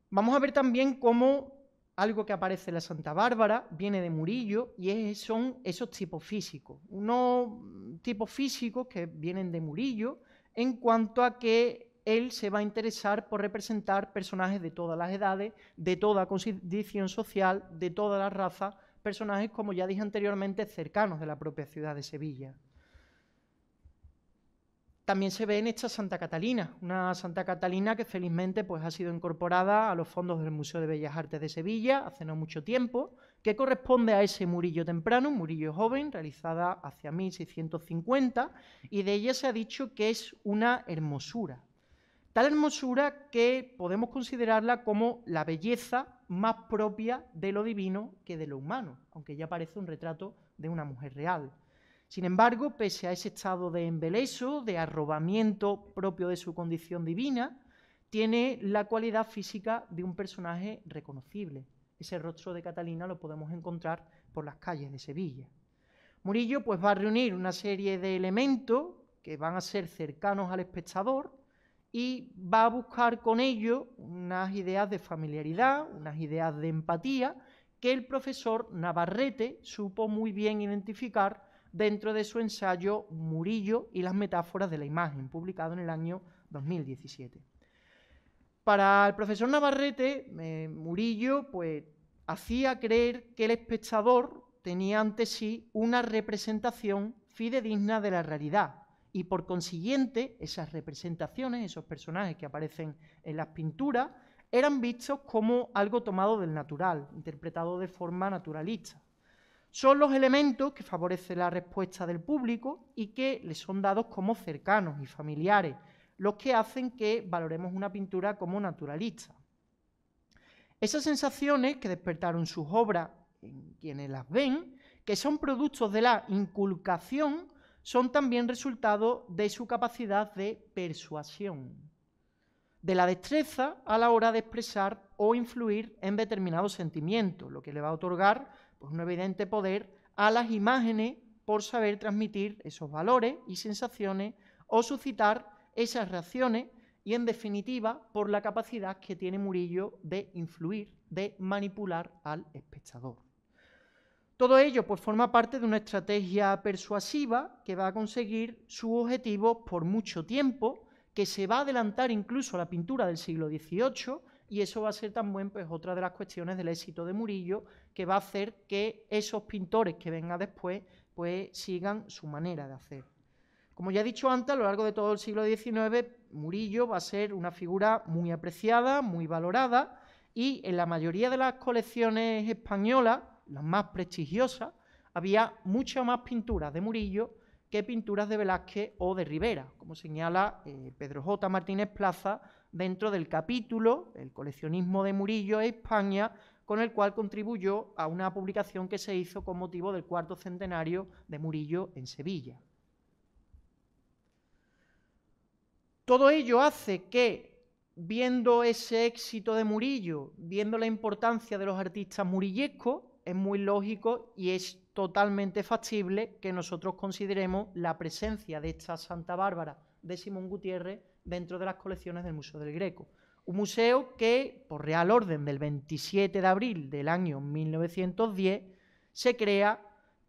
Vamos a ver también cómo algo que aparece en la Santa Bárbara viene de Murillo y son esos tipos físicos. Unos tipos físicos que vienen de Murillo en cuanto a que él se va a interesar por representar personajes de todas las edades, de toda condición social, de todas las razas, personajes, como ya dije anteriormente, cercanos de la propia ciudad de Sevilla. También se ve en esta Santa Catalina, una Santa Catalina que felizmente pues, ha sido incorporada a los fondos del Museo de Bellas Artes de Sevilla hace no mucho tiempo, que corresponde a ese Murillo temprano, un Murillo joven, realizada hacia 1650, y de ella se ha dicho que es una hermosura. Tal hermosura que podemos considerarla como la belleza más propia de lo divino que de lo humano, aunque ya parece un retrato de una mujer real. Sin embargo, pese a ese estado de embeleso, de arrobamiento propio de su condición divina, tiene la cualidad física de un personaje reconocible. Ese rostro de Catalina lo podemos encontrar por las calles de Sevilla. Murillo pues, va a reunir una serie de elementos que van a ser cercanos al espectador y va a buscar con ello unas ideas de familiaridad, unas ideas de empatía que el profesor Navarrete supo muy bien identificar dentro de su ensayo Murillo y las metáforas de la imagen, publicado en el año 2017. Para el profesor Navarrete, Murillo pues, hacía creer que el espectador tenía ante sí una representación fidedigna de la realidad y por consiguiente esas representaciones, esos personajes que aparecen en las pinturas, eran vistos como algo tomado del natural, interpretado de forma naturalista. Son los elementos que favorecen la respuesta del público y que les son dados como cercanos y familiares, los que hacen que valoremos una pintura como naturalista. Esas sensaciones que despertaron sus obras en quienes las ven, que son productos de la inculcación, son también resultado de su capacidad de persuasión, de la destreza a la hora de expresar o influir en determinados sentimientos, lo que le va a otorgar pues, un evidente poder a las imágenes por saber transmitir esos valores y sensaciones o suscitar esas reacciones y, en definitiva, por la capacidad que tiene Murillo de influir, de manipular al espectador. Todo ello pues, forma parte de una estrategia persuasiva que va a conseguir su objetivo por mucho tiempo, que se va a adelantar incluso a la pintura del siglo XVIII, y eso va a ser también pues, otra de las cuestiones del éxito de Murillo, que va a hacer que esos pintores que vengan después pues, sigan su manera de hacer. Como ya he dicho antes, a lo largo de todo el siglo XIX, Murillo va a ser una figura muy apreciada, muy valorada, y en la mayoría de las colecciones españolas, las más prestigiosas, había muchas más pinturas de Murillo que pinturas de Velázquez o de Rivera, como señala Pedro J. Martínez Plaza dentro del capítulo El coleccionismo de Murillo en España, con el cual contribuyó a una publicación que se hizo con motivo del 4º centenario de Murillo en Sevilla. Todo ello hace que, viendo ese éxito de Murillo, viendo la importancia de los artistas murillescos, es muy lógico y es totalmente factible que nosotros consideremos la presencia de esta Santa Bárbara de Simón Gutiérrez dentro de las colecciones del Museo del Greco. Un museo que, por Real Orden del 27 de abril del año 1910, se crea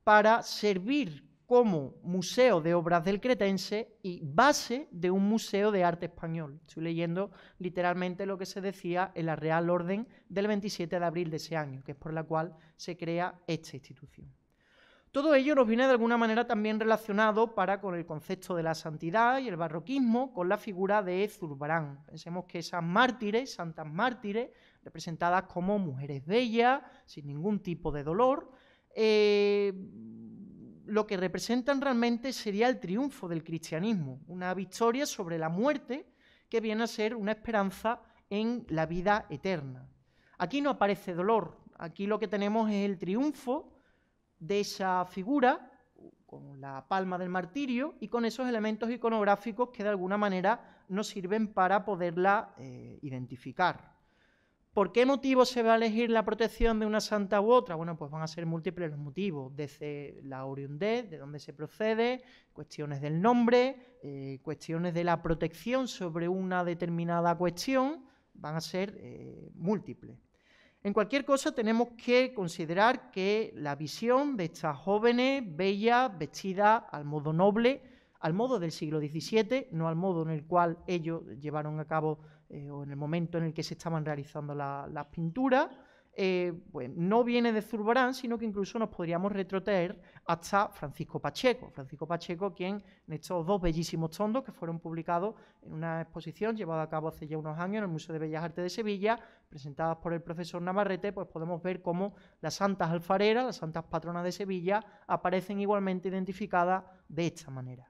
para servir como museo de obras del cretense y base de un museo de arte español. Estoy leyendo literalmente lo que se decía en la Real Orden del 27 de abril de ese año, que es por la cual se crea esta institución. Todo ello nos viene de alguna manera también relacionado con el concepto de la santidad y el barroquismo con la figura de Zurbarán. Pensemos que esas mártires, santas mártires, representadas como mujeres bellas, sin ningún tipo de dolor, lo que representan realmente sería el triunfo del cristianismo, una victoria sobre la muerte que viene a ser una esperanza en la vida eterna. Aquí no aparece dolor, aquí lo que tenemos es el triunfo de esa figura, con la palma del martirio y con esos elementos iconográficos que de alguna manera nos sirven para poderla identificar. ¿Por qué motivo se va a elegir la protección de una santa u otra? Bueno, pues van a ser múltiples los motivos, desde la oriundez, de dónde se procede, cuestiones del nombre, cuestiones de la protección sobre una determinada cuestión, van a ser múltiples. En cualquier cosa, tenemos que considerar que la visión de estas jóvenes, bellas, vestidas al modo noble, al modo del siglo XVII, no al modo en el cual ellos llevaron a cabo o en el momento en el que se estaban realizando las pinturas, pues no viene de Zurbarán, sino que incluso nos podríamos retrotraer hasta Francisco Pacheco. Francisco Pacheco, quien en estos dos bellísimos tondos que fueron publicados en una exposición llevada a cabo hace ya unos años en el Museo de Bellas Artes de Sevilla, presentadas por el profesor Navarrete, pues podemos ver cómo las santas alfareras, las santas patronas de Sevilla, aparecen igualmente identificadas de esta manera.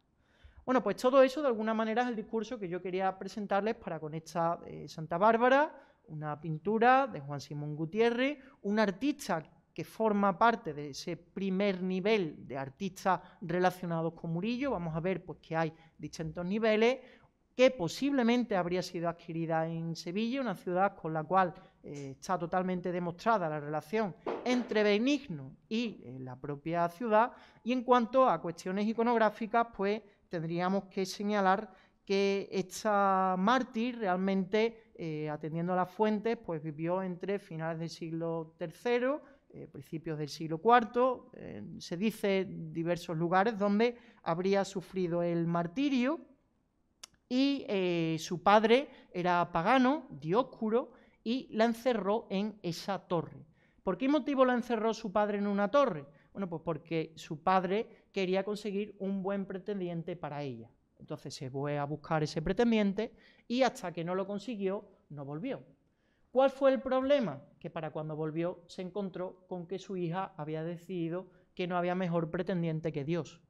Bueno, pues todo eso de alguna manera es el discurso que yo quería presentarles para con esta Santa Bárbara, una pintura de Juan Simón Gutiérrez, un artista que forma parte de ese primer nivel de artistas relacionados con Murillo. Vamos a ver pues, que hay distintos niveles, que posiblemente habría sido adquirida en Sevilla, una ciudad con la cual está totalmente demostrada la relación entre Benigno y la propia ciudad. Y en cuanto a cuestiones iconográficas, pues tendríamos que señalar que esta mártir realmente, atendiendo a las fuentes, pues vivió entre finales del siglo III, principios del siglo IV, se dice diversos lugares donde habría sufrido el martirio y su padre era pagano, Dioscuro, y la encerró en esa torre. ¿Por qué motivo la encerró su padre en una torre? Bueno, pues porque su padre quería conseguir un buen pretendiente para ella. Entonces se fue a buscar ese pretendiente y hasta que no lo consiguió, no volvió. ¿Cuál fue el problema? Que para cuando volvió se encontró con que su hija había decidido que no había mejor pretendiente que Dios.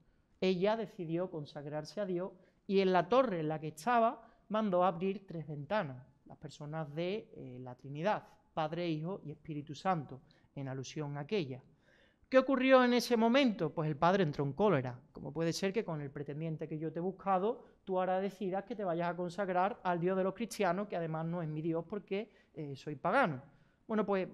Ella decidió consagrarse a Dios y en la torre en la que estaba mandó abrir 3 ventanas, las personas de la Trinidad, Padre, Hijo y Espíritu Santo, en alusión a aquella. ¿Qué ocurrió en ese momento? Pues el padre entró en cólera. Como puede ser que con el pretendiente que yo te he buscado, tú ahora decidas que te vayas a consagrar al Dios de los cristianos, que además no es mi Dios porque soy pagano. Bueno, pues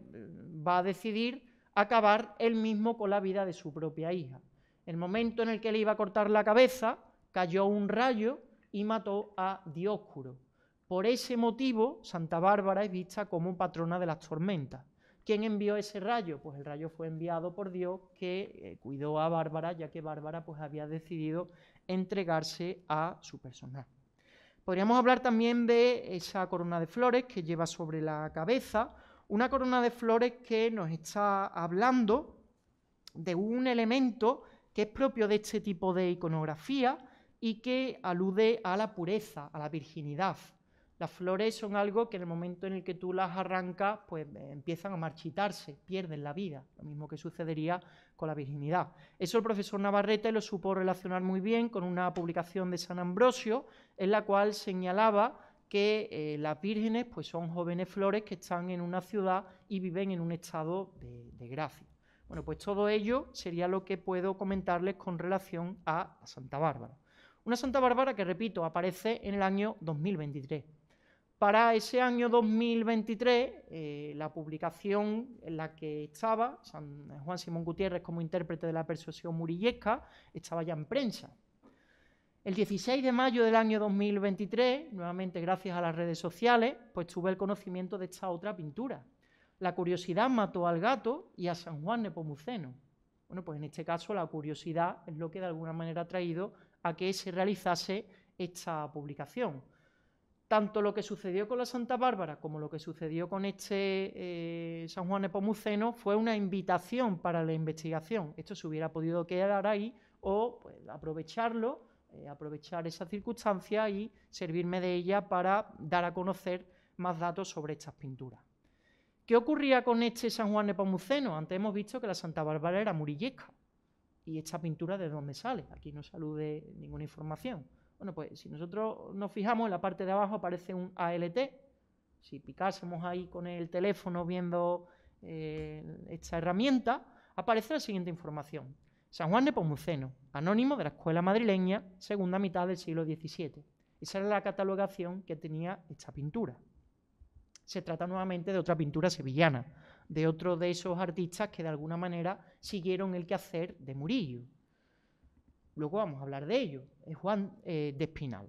va a decidir acabar él mismo con la vida de su propia hija. El momento en el que le iba a cortar la cabeza, cayó un rayo y mató a Dioscuro. Por ese motivo, Santa Bárbara es vista como patrona de las tormentas. ¿Quién envió ese rayo? Pues el rayo fue enviado por Dios, que cuidó a Bárbara, ya que Bárbara pues, había decidido entregarse a su personaje. Podríamos hablar también de esa corona de flores que lleva sobre la cabeza, una corona de flores que nos está hablando de un elemento que es propio de este tipo de iconografía y que alude a la pureza, a la virginidad. Las flores son algo que en el momento en el que tú las arrancas, pues empiezan a marchitarse, pierden la vida, lo mismo que sucedería con la virginidad. Eso el profesor Navarrete lo supo relacionar muy bien con una publicación de San Ambrosio, en la cual señalaba que las vírgenes pues, son jóvenes flores que están en una ciudad y viven en un estado de gracia. Bueno, pues todo ello sería lo que puedo comentarles con relación a Santa Bárbara. Una Santa Bárbara que, repito, aparece en el año 2023. Para ese año 2023, la publicación en la que estaba, San Juan Simón Gutiérrez como intérprete de la persuasión murillesca, estaba ya en prensa. El 16 de mayo del año 2023, nuevamente gracias a las redes sociales, pues tuve el conocimiento de esta otra pintura. La curiosidad mató al gato y a San Juan Nepomuceno. Bueno, pues en este caso la curiosidad es lo que de alguna manera ha traído a que se realizase esta publicación. Tanto lo que sucedió con la Santa Bárbara como lo que sucedió con este San Juan Nepomuceno fue una invitación para la investigación. Esto se hubiera podido quedar ahí o pues, aprovecharlo, aprovechar esa circunstancia y servirme de ella para dar a conocer más datos sobre estas pinturas. ¿Qué ocurría con este San Juan Nepomuceno? Antes hemos visto que la Santa Bárbara era murillesca. ¿Y esta pintura de dónde sale? Aquí no sale ninguna información. Bueno, pues si nosotros nos fijamos, en la parte de abajo aparece un ALT. Si picásemos ahí con el teléfono viendo esta herramienta, aparece la siguiente información. San Juan Nepomuceno, anónimo de la escuela madrileña, segunda mitad del siglo XVII. Esa era la catalogación que tenía esta pintura. Se trata nuevamente de otra pintura sevillana, de otro de esos artistas que de alguna manera siguieron el quehacer de Murillo. Luego vamos a hablar de ello, es Juan de Espinal.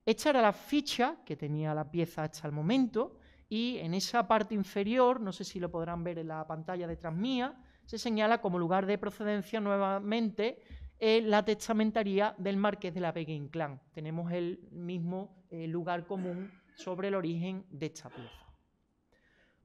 Esta era la ficha que tenía la pieza hasta el momento y en esa parte inferior, no sé si lo podrán ver en la pantalla detrás mía, se señala como lugar de procedencia nuevamente la testamentaría del Marqués de la Vega Inclán. Tenemos el mismo lugar común sobre el origen de esta pieza.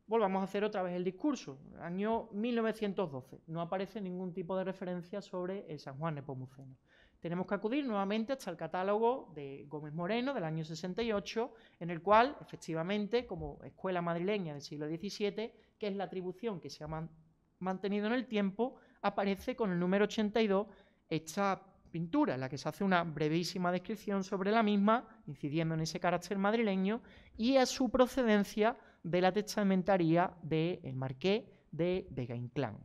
Volvamos a hacer otra vez el discurso. Año 1912. No aparece ningún tipo de referencia sobre el San Juan Nepomuceno. Tenemos que acudir nuevamente hasta el catálogo de Gómez Moreno del año 68, en el cual, efectivamente, como escuela madrileña del siglo XVII, que es la atribución que se ha mantenido en el tiempo, aparece con el número 82 esta pintura, en la que se hace una brevísima descripción sobre la misma, incidiendo en ese carácter madrileño, y a su procedencia de la testamentaría del Marqués de Vega Inclán.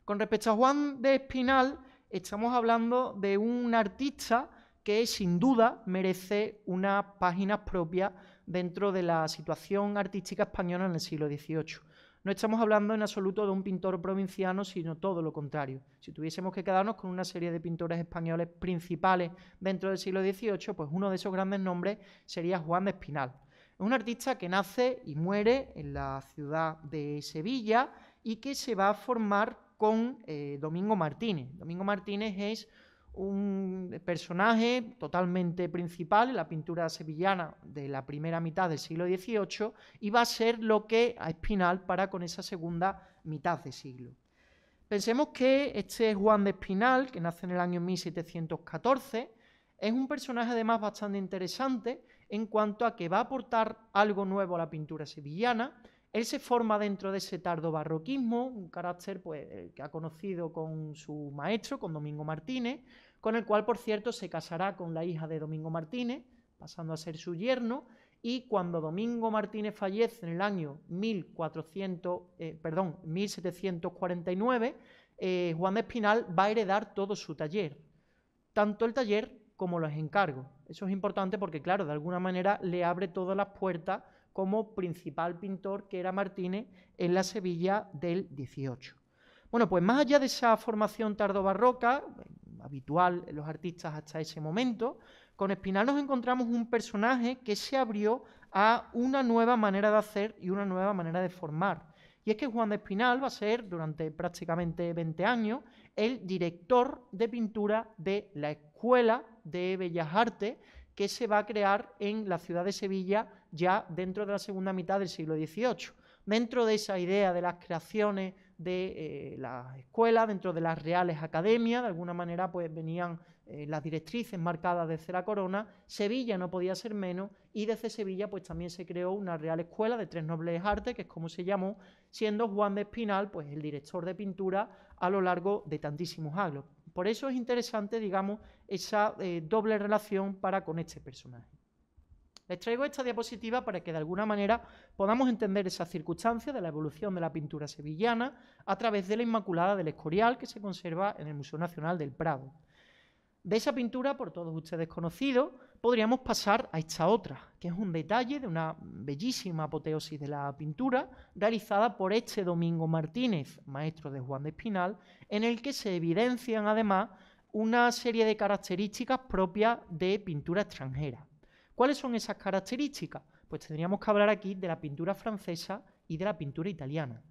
Con respecto a Juan de Espinal, estamos hablando de un artista que sin duda merece unas páginas propias dentro de la situación artística española en el siglo XVIII. No estamos hablando en absoluto de un pintor provinciano, sino todo lo contrario. Si tuviésemos que quedarnos con una serie de pintores españoles principales dentro del siglo XVIII, pues uno de esos grandes nombres sería Juan de Espinal. Es un artista que nace y muere en la ciudad de Sevilla y que se va a formar con Domingo Martínez. Domingo Martínez es un personaje totalmente principal en la pintura sevillana de la primera mitad del siglo XVIII y va a ser lo que a Espinal para con esa segunda mitad de siglo. Pensemos que este Juan de Espinal, que nace en el año 1714, es un personaje además bastante interesante en cuanto a que va a aportar algo nuevo a la pintura sevillana. Él se forma dentro de ese tardo barroquismo, un carácter pues, que ha conocido con su maestro, con Domingo Martínez, con el cual, por cierto, se casará con la hija de Domingo Martínez, pasando a ser su yerno, y cuando Domingo Martínez fallece en el año 1749, Juan de Espinal va a heredar todo su taller, tanto el taller como los encargos. Eso es importante porque, claro, de alguna manera le abre todas las puertas como principal pintor que era Martínez en la Sevilla del XVIII. Bueno, pues más allá de esa formación tardobarroca, habitual en los artistas hasta ese momento, con Espinal nos encontramos un personaje que se abrió a una nueva manera de hacer y una nueva manera de formar. Y es que Juan de Espinal va a ser, durante prácticamente 20 años, el director de pintura de la Escuela de Bellas Artes que se va a crear en la ciudad de Sevilla ya dentro de la segunda mitad del siglo XVIII. Dentro de esa idea de las creaciones de las escuelas, dentro de las reales academias, de alguna manera pues venían las directrices marcadas desde la corona. Sevilla no podía ser menos y desde Sevilla pues también se creó una real escuela de tres nobles artes, que es como se llamó, siendo Juan de Espinal pues el director de pintura a lo largo de tantísimos años. Por eso es interesante, digamos, esa doble relación para con este personaje. Les traigo esta diapositiva para que de alguna manera podamos entender esas circunstancias de la evolución de la pintura sevillana a través de la Inmaculada del Escorial que se conserva en el Museo Nacional del Prado. De esa pintura, por todos ustedes conocido, podríamos pasar a esta otra, que es un detalle de una bellísima apoteosis de la pintura realizada por este Domingo Martínez, maestro de Juan de Espinal, en el que se evidencian además una serie de características propias de pintura extranjera. ¿Cuáles son esas características? Pues tendríamos que hablar aquí de la pintura francesa y de la pintura italiana.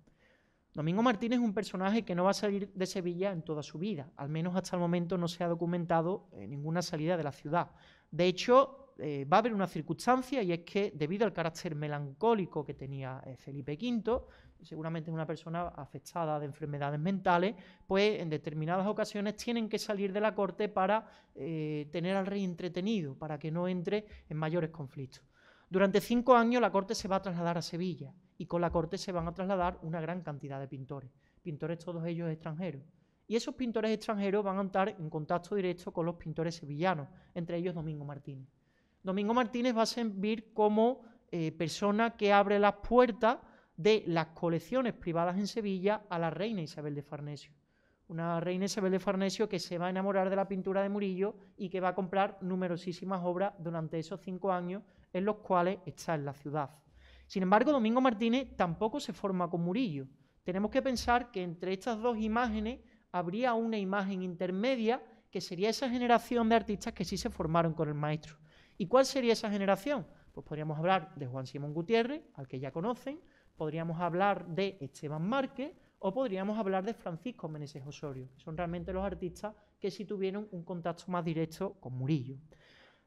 Domingo Martínez es un personaje que no va a salir de Sevilla en toda su vida, al menos hasta el momento no se ha documentado ninguna salida de la ciudad. De hecho, va a haber una circunstancia y es que debido al carácter melancólico que tenía Felipe V, seguramente una persona afectada de enfermedades mentales, pues en determinadas ocasiones tienen que salir de la corte para tener al rey entretenido, para que no entre en mayores conflictos. Durante 5 años la corte se va a trasladar a Sevilla y con la corte se van a trasladar una gran cantidad de pintores, pintores todos ellos extranjeros. Y esos pintores extranjeros van a estar en contacto directo con los pintores sevillanos, entre ellos Domingo Martínez. Domingo Martínez va a servir como persona que abre las puertas de las colecciones privadas en Sevilla a la reina Isabel de Farnesio. Una reina Isabel de Farnesio que se va a enamorar de la pintura de Murillo y que va a comprar numerosísimas obras durante esos 5 años en los cuales está en la ciudad. Sin embargo, Domingo Martínez tampoco se forma con Murillo. Tenemos que pensar que entre estas dos imágenes habría una imagen intermedia que sería esa generación de artistas que sí se formaron con el maestro. ¿Y cuál sería esa generación? Pues podríamos hablar de Juan Simón Gutiérrez, al que ya conocen, podríamos hablar de Esteban Márquez o podríamos hablar de Francisco Meneses Osorio, que son realmente los artistas que sí tuvieron un contacto más directo con Murillo.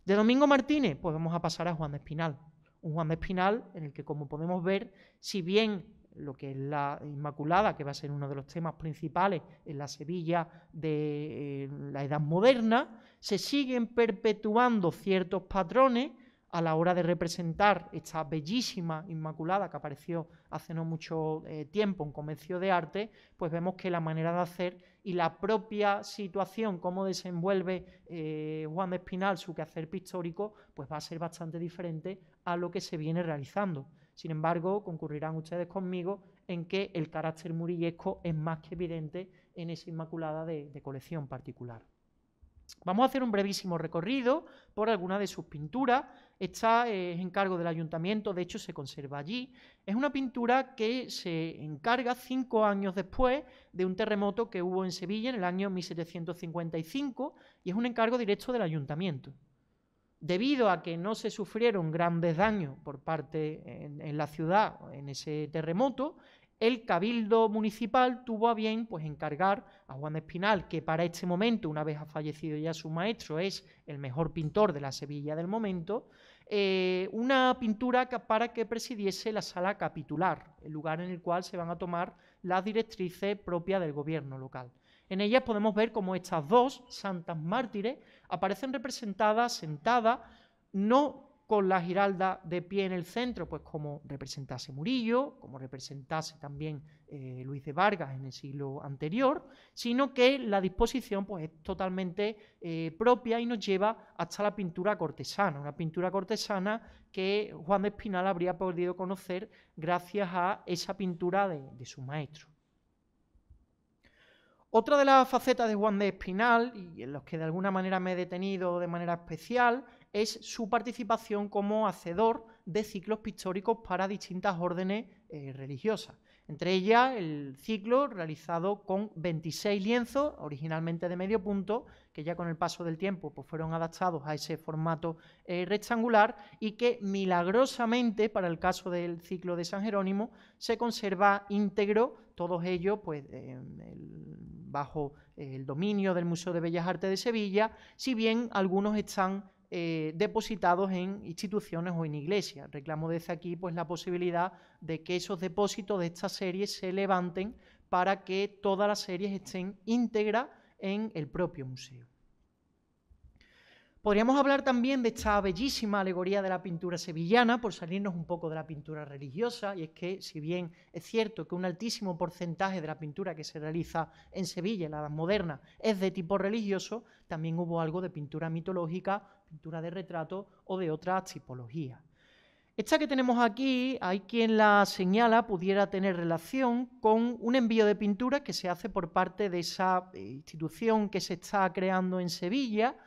De Domingo Martínez, pues vamos a pasar a Juan de Espinal. Un Juan de Espinal en el que, como podemos ver, si bien lo que es la Inmaculada, que va a ser uno de los temas principales en la Sevilla de la Edad Moderna, se siguen perpetuando ciertos patrones a la hora de representar esta bellísima Inmaculada que apareció hace no mucho tiempo en Comercio de Arte, pues vemos que la manera de hacer y la propia situación, cómo desenvuelve Juan de Espinal su quehacer pictórico, pues va a ser bastante diferente a lo que se viene realizando. Sin embargo, concurrirán ustedes conmigo en que el carácter murillesco es más que evidente en esa Inmaculada de colección particular. Vamos a hacer un brevísimo recorrido por alguna de sus pinturas. Esta es encargo del ayuntamiento, de hecho se conserva allí. Es una pintura que se encarga 5 años después de un terremoto que hubo en Sevilla en el año 1755 y es un encargo directo del ayuntamiento. Debido a que no se sufrieron grandes daños por parte en la ciudad en ese terremoto, el Cabildo Municipal tuvo a bien pues, encargar a Juan de Espinal, que para este momento, una vez ha fallecido ya su maestro, es el mejor pintor de la Sevilla del momento, una pintura para que presidiese la sala capitular, el lugar en el cual se van a tomar las directrices propias del gobierno local. En ellas podemos ver cómo estas dos santas mártires aparecen representadas, sentadas, no con la giralda de pie en el centro, pues como representase Murillo, como representase también Luis de Vargas en el siglo anterior, sino que la disposición pues, es totalmente propia y nos lleva hasta la pintura cortesana, una pintura cortesana que Juan de Espinal habría podido conocer gracias a esa pintura de su maestro. Otra de las facetas de Juan de Espinal, y en los que de alguna manera me he detenido de manera especial, es su participación como hacedor de ciclos pictóricos para distintas órdenes religiosas. Entre ellas, el ciclo realizado con 26 lienzos, originalmente de medio punto, que ya con el paso del tiempo pues, fueron adaptados a ese formato rectangular y que milagrosamente, para el caso del ciclo de San Jerónimo, se conserva íntegro, todos ellos pues, bajo el dominio del Museo de Bellas Artes de Sevilla, si bien algunos están depositados en instituciones o en iglesias. Reclamo desde aquí pues, la posibilidad de que esos depósitos de estas series se levanten para que todas las series estén íntegras en el propio museo. Podríamos hablar también de esta bellísima alegoría de la pintura sevillana, por salirnos un poco de la pintura religiosa, y es que, si bien es cierto que un altísimo porcentaje de la pintura que se realiza en Sevilla, en la Edad Moderna, es de tipo religioso, también hubo algo de pintura mitológica, pintura de retrato o de otras tipologías. Esta que tenemos aquí, hay quien la señala, pudiera tener relación con un envío de pintura que se hace por parte de esa institución que se está creando en Sevilla,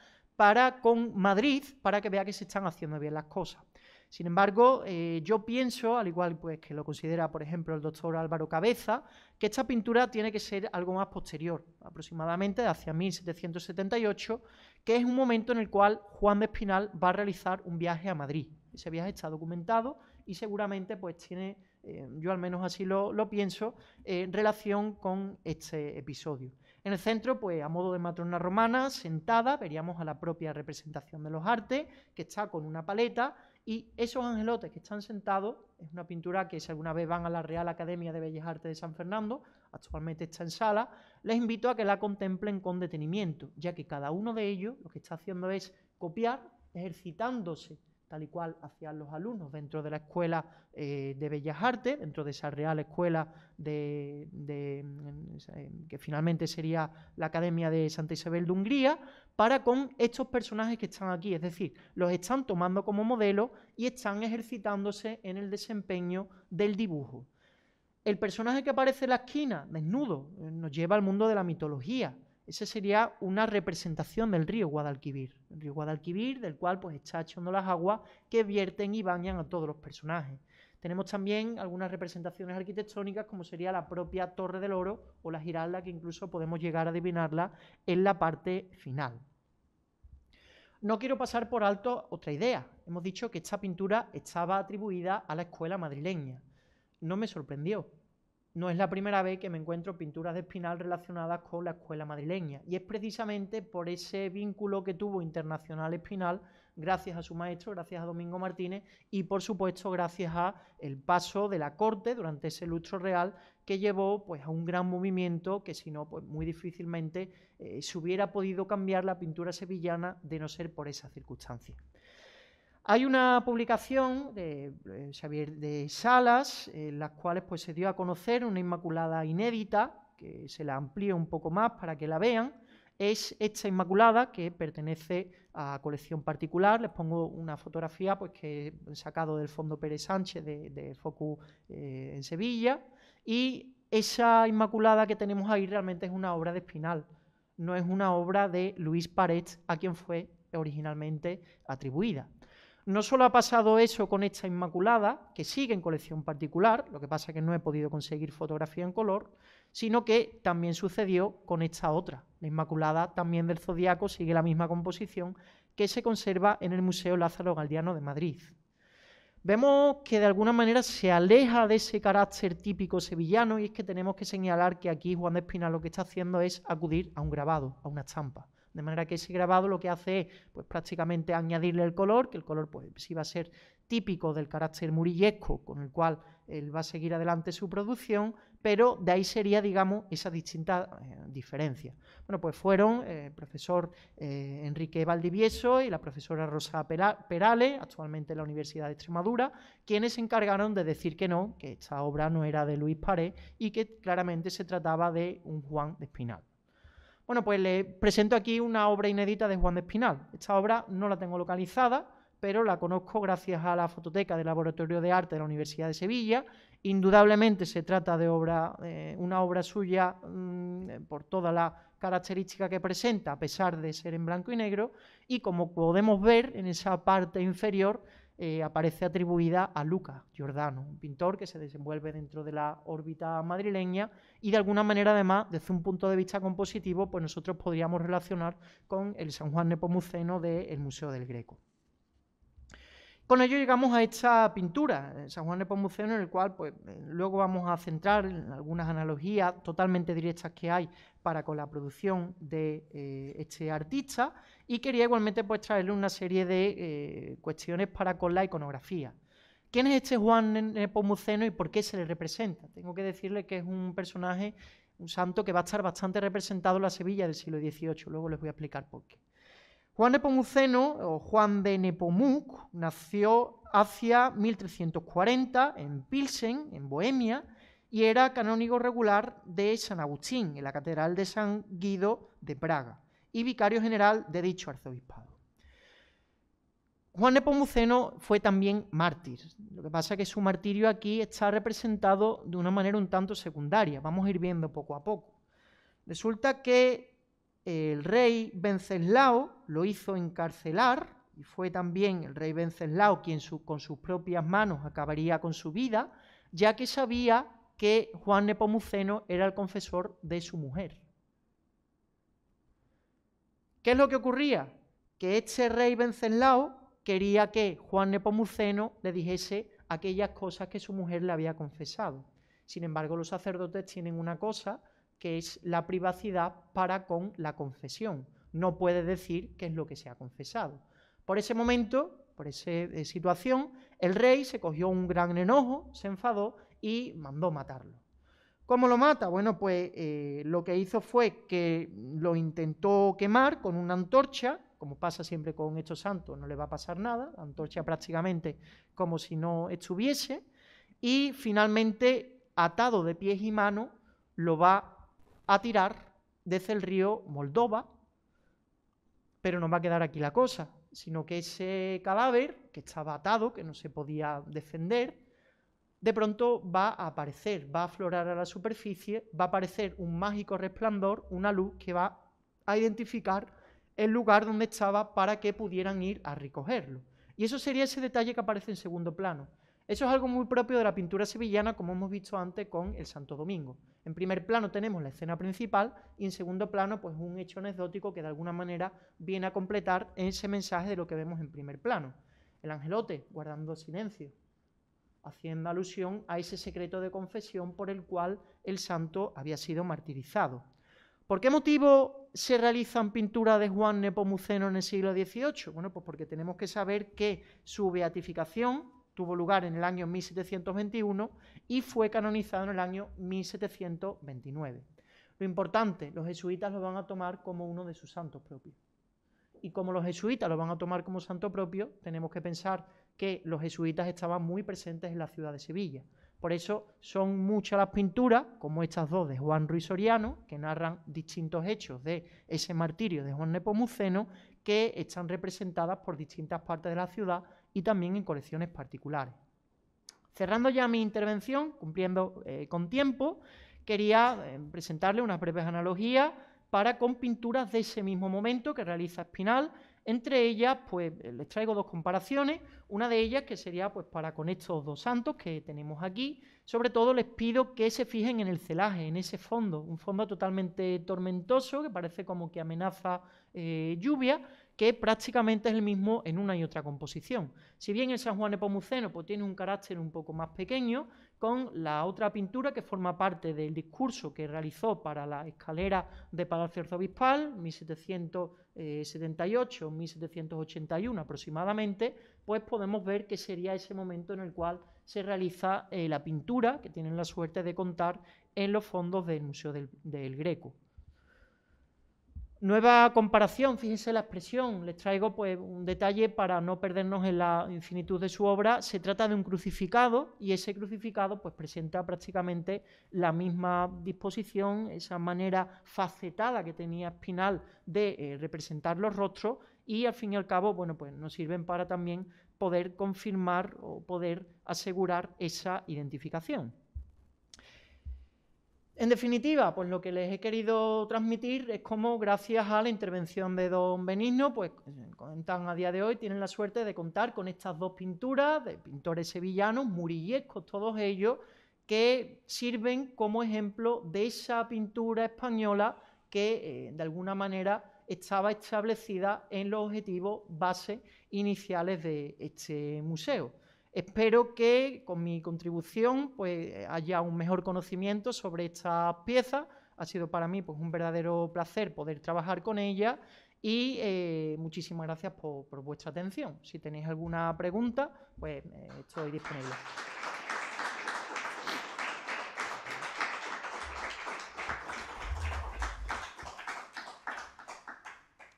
con Madrid, para que vea que se están haciendo bien las cosas. Sin embargo, yo pienso, al igual pues, que lo considera, por ejemplo, el doctor Álvaro Cabeza, que esta pintura tiene que ser algo más posterior, aproximadamente hacia 1778, que es un momento en el cual Juan de Espinal va a realizar un viaje a Madrid. Ese viaje está documentado y seguramente pues, tiene, yo al menos así lo pienso, relación con este episodio. En el centro, pues a modo de matrona romana, sentada, veríamos a la propia representación de los artes, que está con una paleta, y esos angelotes que están sentados, es una pintura que si alguna vez van a la Real Academia de Bellas Artes de San Fernando, actualmente está en sala, les invito a que la contemplen con detenimiento, ya que cada uno de ellos lo que está haciendo es copiar, ejercitándose tal y cual hacían los alumnos dentro de la Escuela de Bellas Artes, dentro de esa Real Escuela que finalmente sería la Academia de Santa Isabel de Hungría, para con estos personajes que están aquí, es decir, los están tomando como modelo y están ejercitándose en el desempeño del dibujo. El personaje que aparece en la esquina, desnudo, nos lleva al mundo de la mitología. Esa sería una representación del río Guadalquivir. El río Guadalquivir, del cual pues, está echando las aguas que vierten y bañan a todos los personajes. Tenemos también algunas representaciones arquitectónicas, como sería la propia Torre del Oro o la Giralda, que incluso podemos llegar a adivinarla en la parte final. No quiero pasar por alto otra idea. Hemos dicho que esta pintura estaba atribuida a la escuela madrileña. No me sorprendió. No es la primera vez que me encuentro pinturas de Espinal relacionadas con la escuela madrileña, y es precisamente por ese vínculo que tuvo internacional Espinal, gracias a su maestro, gracias a Domingo Martínez, y por supuesto gracias a el paso de la corte durante ese lustro real que llevó pues, a un gran movimiento que si no, pues muy difícilmente se hubiera podido cambiar la pintura sevillana de no ser por esa circunstancia. Hay una publicación de Xavier de Salas, en las cuales pues, se dio a conocer una Inmaculada inédita, que se la amplío un poco más para que la vean. Es esta Inmaculada, que pertenece a colección particular. Les pongo una fotografía pues, que he sacado del Fondo Pérez Sánchez de Focus en Sevilla. Y esa Inmaculada que tenemos ahí realmente es una obra de Espinal, no es una obra de Luis Parets, a quien fue originalmente atribuida. No solo ha pasado eso con esta Inmaculada, que sigue en colección particular, lo que pasa es que no he podido conseguir fotografía en color, sino que también sucedió con esta otra. La Inmaculada también del Zodíaco sigue la misma composición que se conserva en el Museo Lázaro Galdiano de Madrid. Vemos que de alguna manera se aleja de ese carácter típico sevillano, y es que tenemos que señalar que aquí Juan de Espinal lo que está haciendo es acudir a un grabado, a una estampa. De manera que ese grabado lo que hace es pues, prácticamente añadirle el color, que el color pues, sí va a ser típico del carácter murillesco con el cual él va a seguir adelante su producción, pero de ahí sería, digamos, esa distinta diferencia. Bueno, pues fueron el profesor Enrique Valdivieso y la profesora Rosa Perales, actualmente en la Universidad de Extremadura, quienes se encargaron de decir que no, que esta obra no era de Luis Parés y que claramente se trataba de un Juan de Espinal. Bueno, pues les presento aquí una obra inédita de Juan de Espinal. Esta obra no la tengo localizada, pero la conozco gracias a la fototeca del Laboratorio de Arte de la Universidad de Sevilla. Indudablemente se trata de una obra suya por toda la característica que presenta, a pesar de ser en blanco y negro, y como podemos ver en esa parte inferior, aparece atribuida a Lucas Giordano, un pintor que se desenvuelve dentro de la órbita madrileña y de alguna manera además desde un punto de vista compositivo pues nosotros podríamos relacionar con el San Juan Nepomuceno del Museo del Greco. Con ello llegamos a esta pintura, San Juan Nepomuceno, en el cual pues, luego vamos a centrar en algunas analogías totalmente directas que hay para con la producción de este artista, y quería igualmente pues, traerle una serie de cuestiones para con la iconografía. ¿Quién es este Juan Nepomuceno y por qué se le representa? Tengo que decirle que es un personaje, un santo que va a estar bastante representado en la Sevilla del siglo XVIII, luego les voy a explicar por qué. Juan Nepomuceno, o Juan de Nepomuk, nació hacia 1340 en Pilsen, en Bohemia, y era canónigo regular de San Agustín, en la Catedral de San Guido de Praga, y vicario general de dicho arzobispado. Juan Nepomuceno fue también mártir. Lo que pasa es que su martirio aquí está representado de una manera un tanto secundaria. Vamos a ir viendo poco a poco. Resulta que el rey Venceslao lo hizo encarcelar, y fue también el rey Venceslao quien con sus propias manos acabaría con su vida, ya que sabía que Juan Nepomuceno era el confesor de su mujer. ¿Qué es lo que ocurría? Que este rey Venceslao quería que Juan Nepomuceno le dijese aquellas cosas que su mujer le había confesado. Sin embargo, los sacerdotes tienen una cosa que es la privacidad para con la confesión. No puede decir qué es lo que se ha confesado. Por ese momento, por esa situación, el rey se cogió un gran enojo, se enfadó y mandó matarlo. ¿Cómo lo mata? Bueno, pues lo que hizo fue que lo intentó quemar con una antorcha. Como pasa siempre con estos santos, no le va a pasar nada, la antorcha prácticamente como si no estuviese, y finalmente, atado de pies y manos, lo va a tirar desde el río Moldova, pero no va a quedar aquí la cosa, sino que ese cadáver, que estaba atado, que no se podía defender, de pronto va a aparecer, va a aflorar a la superficie, va a aparecer un mágico resplandor, una luz que va a identificar el lugar donde estaba para que pudieran ir a recogerlo. Y eso sería ese detalle que aparece en segundo plano. Eso es algo muy propio de la pintura sevillana, como hemos visto antes con el Santo Domingo. En primer plano tenemos la escena principal y en segundo plano pues un hecho anecdótico que de alguna manera viene a completar ese mensaje de lo que vemos en primer plano. El angelote guardando silencio, haciendo alusión a ese secreto de confesión por el cual el santo había sido martirizado. ¿Por qué motivo se realizan pinturas de Juan Nepomuceno en el siglo XVIII? Bueno, pues porque tenemos que saber que su beatificación tuvo lugar en el año 1721 y fue canonizado en el año 1729. Lo importante, los jesuitas lo van a tomar como uno de sus santos propios. Y como los jesuitas lo van a tomar como santo propio, tenemos que pensar que los jesuitas estaban muy presentes en la ciudad de Sevilla. Por eso son muchas las pinturas, como estas dos de Juan Ruiz Soriano, que narran distintos hechos de ese martirio de Juan Nepomuceno, que están representadas por distintas partes de la ciudad y también en colecciones particulares. Cerrando ya mi intervención, cumpliendo con tiempo, quería presentarle unas breves analogías para con pinturas de ese mismo momento que realiza Espinal. Entre ellas, pues les traigo dos comparaciones. Una de ellas que sería pues para con estos dos santos que tenemos aquí. Sobre todo les pido que se fijen en el celaje, en ese fondo, un fondo totalmente tormentoso que parece como que amenaza lluvia, que prácticamente es el mismo en una y otra composición. Si bien el San Juan Nepomuceno pues tiene un carácter un poco más pequeño, con la otra pintura que forma parte del discurso que realizó para la escalera de Palacio Arzobispal, 1778-1781 aproximadamente, pues podemos ver que sería ese momento en el cual se realiza la pintura, que tienen la suerte de contar en los fondos del Museo del Greco. Nueva comparación, fíjense la expresión, les traigo pues un detalle para no perdernos en la infinitud de su obra. Se trata de un crucificado y ese crucificado pues presenta prácticamente la misma disposición, esa manera facetada que tenía Espinal de representar los rostros y al fin y al cabo, bueno, pues nos sirven para también poder confirmar o poder asegurar esa identificación. En definitiva, pues lo que les he querido transmitir es cómo, gracias a la intervención de don Benigno, pues comentan a día de hoy, tienen la suerte de contar con estas dos pinturas de pintores sevillanos, murillescos todos ellos, que sirven como ejemplo de esa pintura española que de alguna manera estaba establecida en los objetivos base iniciales de este museo. Espero que con mi contribución pues, haya un mejor conocimiento sobre estas piezas. Ha sido para mí pues, un verdadero placer poder trabajar con ellas y muchísimas gracias por vuestra atención. Si tenéis alguna pregunta, pues estoy disponible.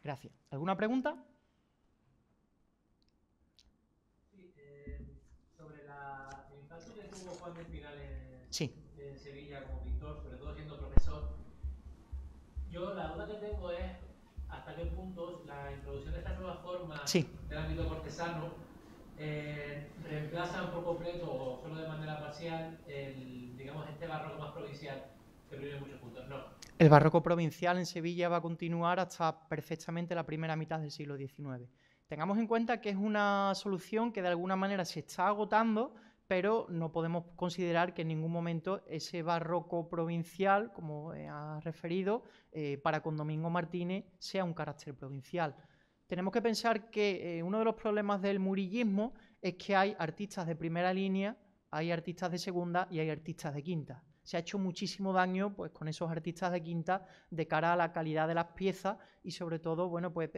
Gracias. ¿Alguna pregunta? Sí, sobre el impacto que tuvo Juan de Espinal en Sevilla como pintor, sobre todo siendo profesor, yo la duda que tengo es hasta qué punto la introducción de estas nuevas formas del ámbito cortesano reemplazan por completo o solo de manera parcial digamos, este barroco más provincial que vive en muchos puntos. No. El barroco provincial en Sevilla va a continuar hasta perfectamente la primera mitad del siglo XIX. Tengamos en cuenta que es una solución que de alguna manera se está agotando, pero no podemos considerar que en ningún momento ese barroco provincial, como ha referido, para con Domingo Martínez sea un carácter provincial. Tenemos que pensar que uno de los problemas del murillismo es que hay artistas de primera línea, hay artistas de segunda y hay artistas de quinta. Se ha hecho muchísimo daño pues, con esos artistas de quinta de cara a la calidad de las piezas y sobre todo, bueno, pues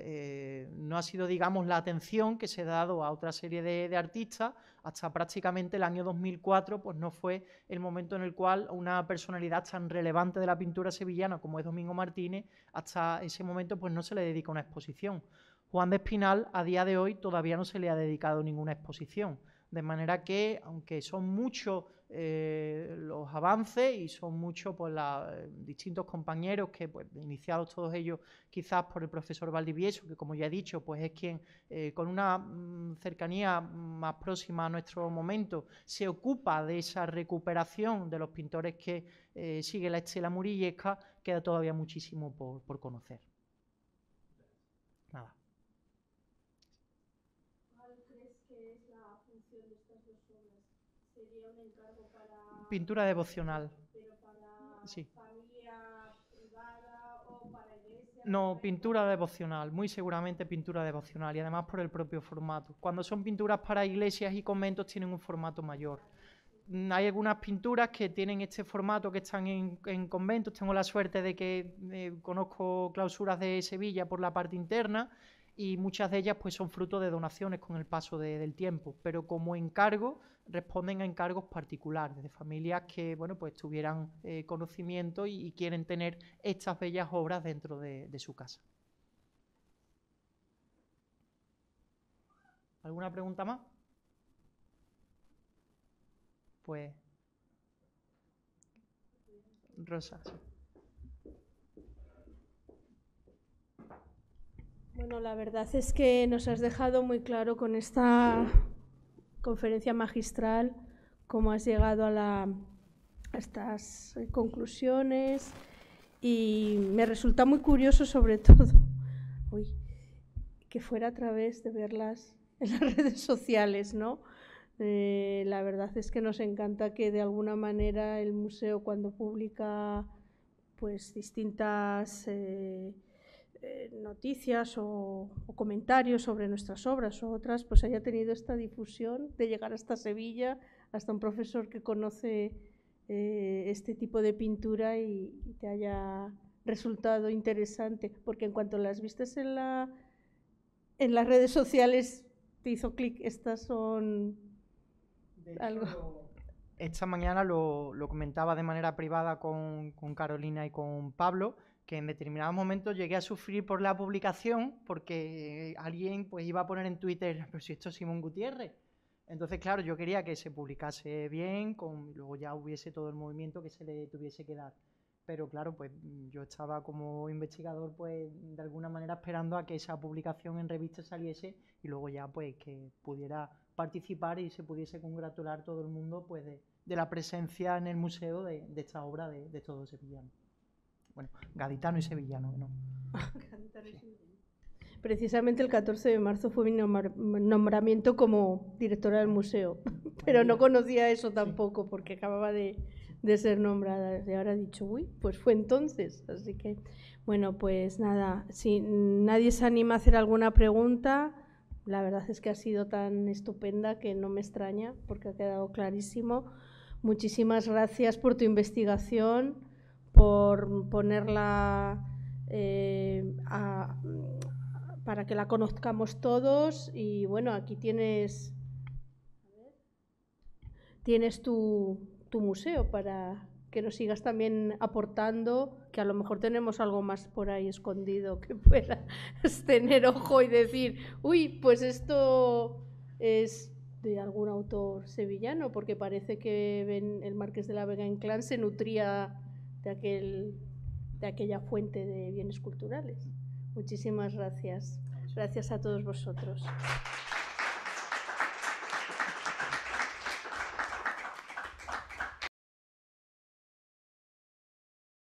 no ha sido, digamos, la atención que se ha dado a otra serie de artistas hasta prácticamente el año 2004, pues no fue el momento en el cual una personalidad tan relevante de la pintura sevillana como es Domingo Martínez, hasta ese momento pues no se le dedica una exposición. Juan de Espinal a día de hoy todavía no se le ha dedicado ninguna exposición. De manera que, aunque son muchos los avances y son muchos pues, distintos compañeros que, pues, iniciados todos ellos quizás por el profesor Valdivieso, que como ya he dicho, pues es quien con una cercanía más próxima a nuestro momento se ocupa de esa recuperación de los pintores que sigue la estela murillesca, queda todavía muchísimo por conocer. Nada. ¿Sería un encargo para pintura devocional? ¿Pero para sí. familia privada o para iglesia? No, pintura devocional, muy seguramente pintura devocional y además por el propio formato. Cuando son pinturas para iglesias y conventos tienen un formato mayor. Hay algunas pinturas que tienen este formato que están en conventos. Tengo la suerte de que conozco clausuras de Sevilla por la parte interna y muchas de ellas pues son fruto de donaciones con el paso del tiempo, pero como encargo responden a encargos particulares de familias que bueno pues tuvieran conocimiento y quieren tener estas bellas obras dentro de su casa. ¿Alguna pregunta más? Pues Rosa. Sí. Bueno, la verdad es que nos has dejado muy claro con esta conferencia magistral cómo has llegado a estas conclusiones y me resulta muy curioso sobre todo que fuera a través de verlas en las redes sociales, ¿no? La verdad es que nos encanta que de alguna manera el museo cuando publica pues distintas noticias o comentarios sobre nuestras obras o otras, pues haya tenido esta difusión de llegar hasta Sevilla, hasta un profesor que conoce este tipo de pintura y te haya resultado interesante, porque en cuanto las vistes en las redes sociales te hizo clic, estas son algo. Esta mañana lo comentaba de manera privada con Carolina y con Pablo, que en determinados momentos llegué a sufrir por la publicación porque alguien pues iba a poner en Twitter, pero si esto es Simón Gutiérrez. Entonces, claro, yo quería que se publicase bien, luego ya hubiese todo el movimiento que se le tuviese que dar. Pero claro, pues yo estaba como investigador pues de alguna manera esperando a que esa publicación en revista saliese y luego ya pues que pudiera participar y se pudiese congratular todo el mundo pues de la presencia en el museo de esta obra de todo sevillano. Bueno, gaditano y sevillano, ¿no? Precisamente el 14 de marzo fue mi nombramiento como directora del museo, pero no conocía eso tampoco porque acababa de ser nombrada. Y ahora he dicho, uy, pues fue entonces. Así que, bueno, pues nada, si nadie se anima a hacer alguna pregunta, la verdad es que ha sido tan estupenda que no me extraña porque ha quedado clarísimo. Muchísimas gracias por tu investigación, por ponerla para que la conozcamos todos y bueno, aquí tienes tu museo para que nos sigas también aportando, que a lo mejor tenemos algo más por ahí escondido que puedas tener ojo y decir, uy, pues esto es de algún autor sevillano, porque parece que el Marqués de la Vega Inclán se nutría de aquella fuente de bienes culturales. Muchísimas gracias. Gracias a todos vosotros.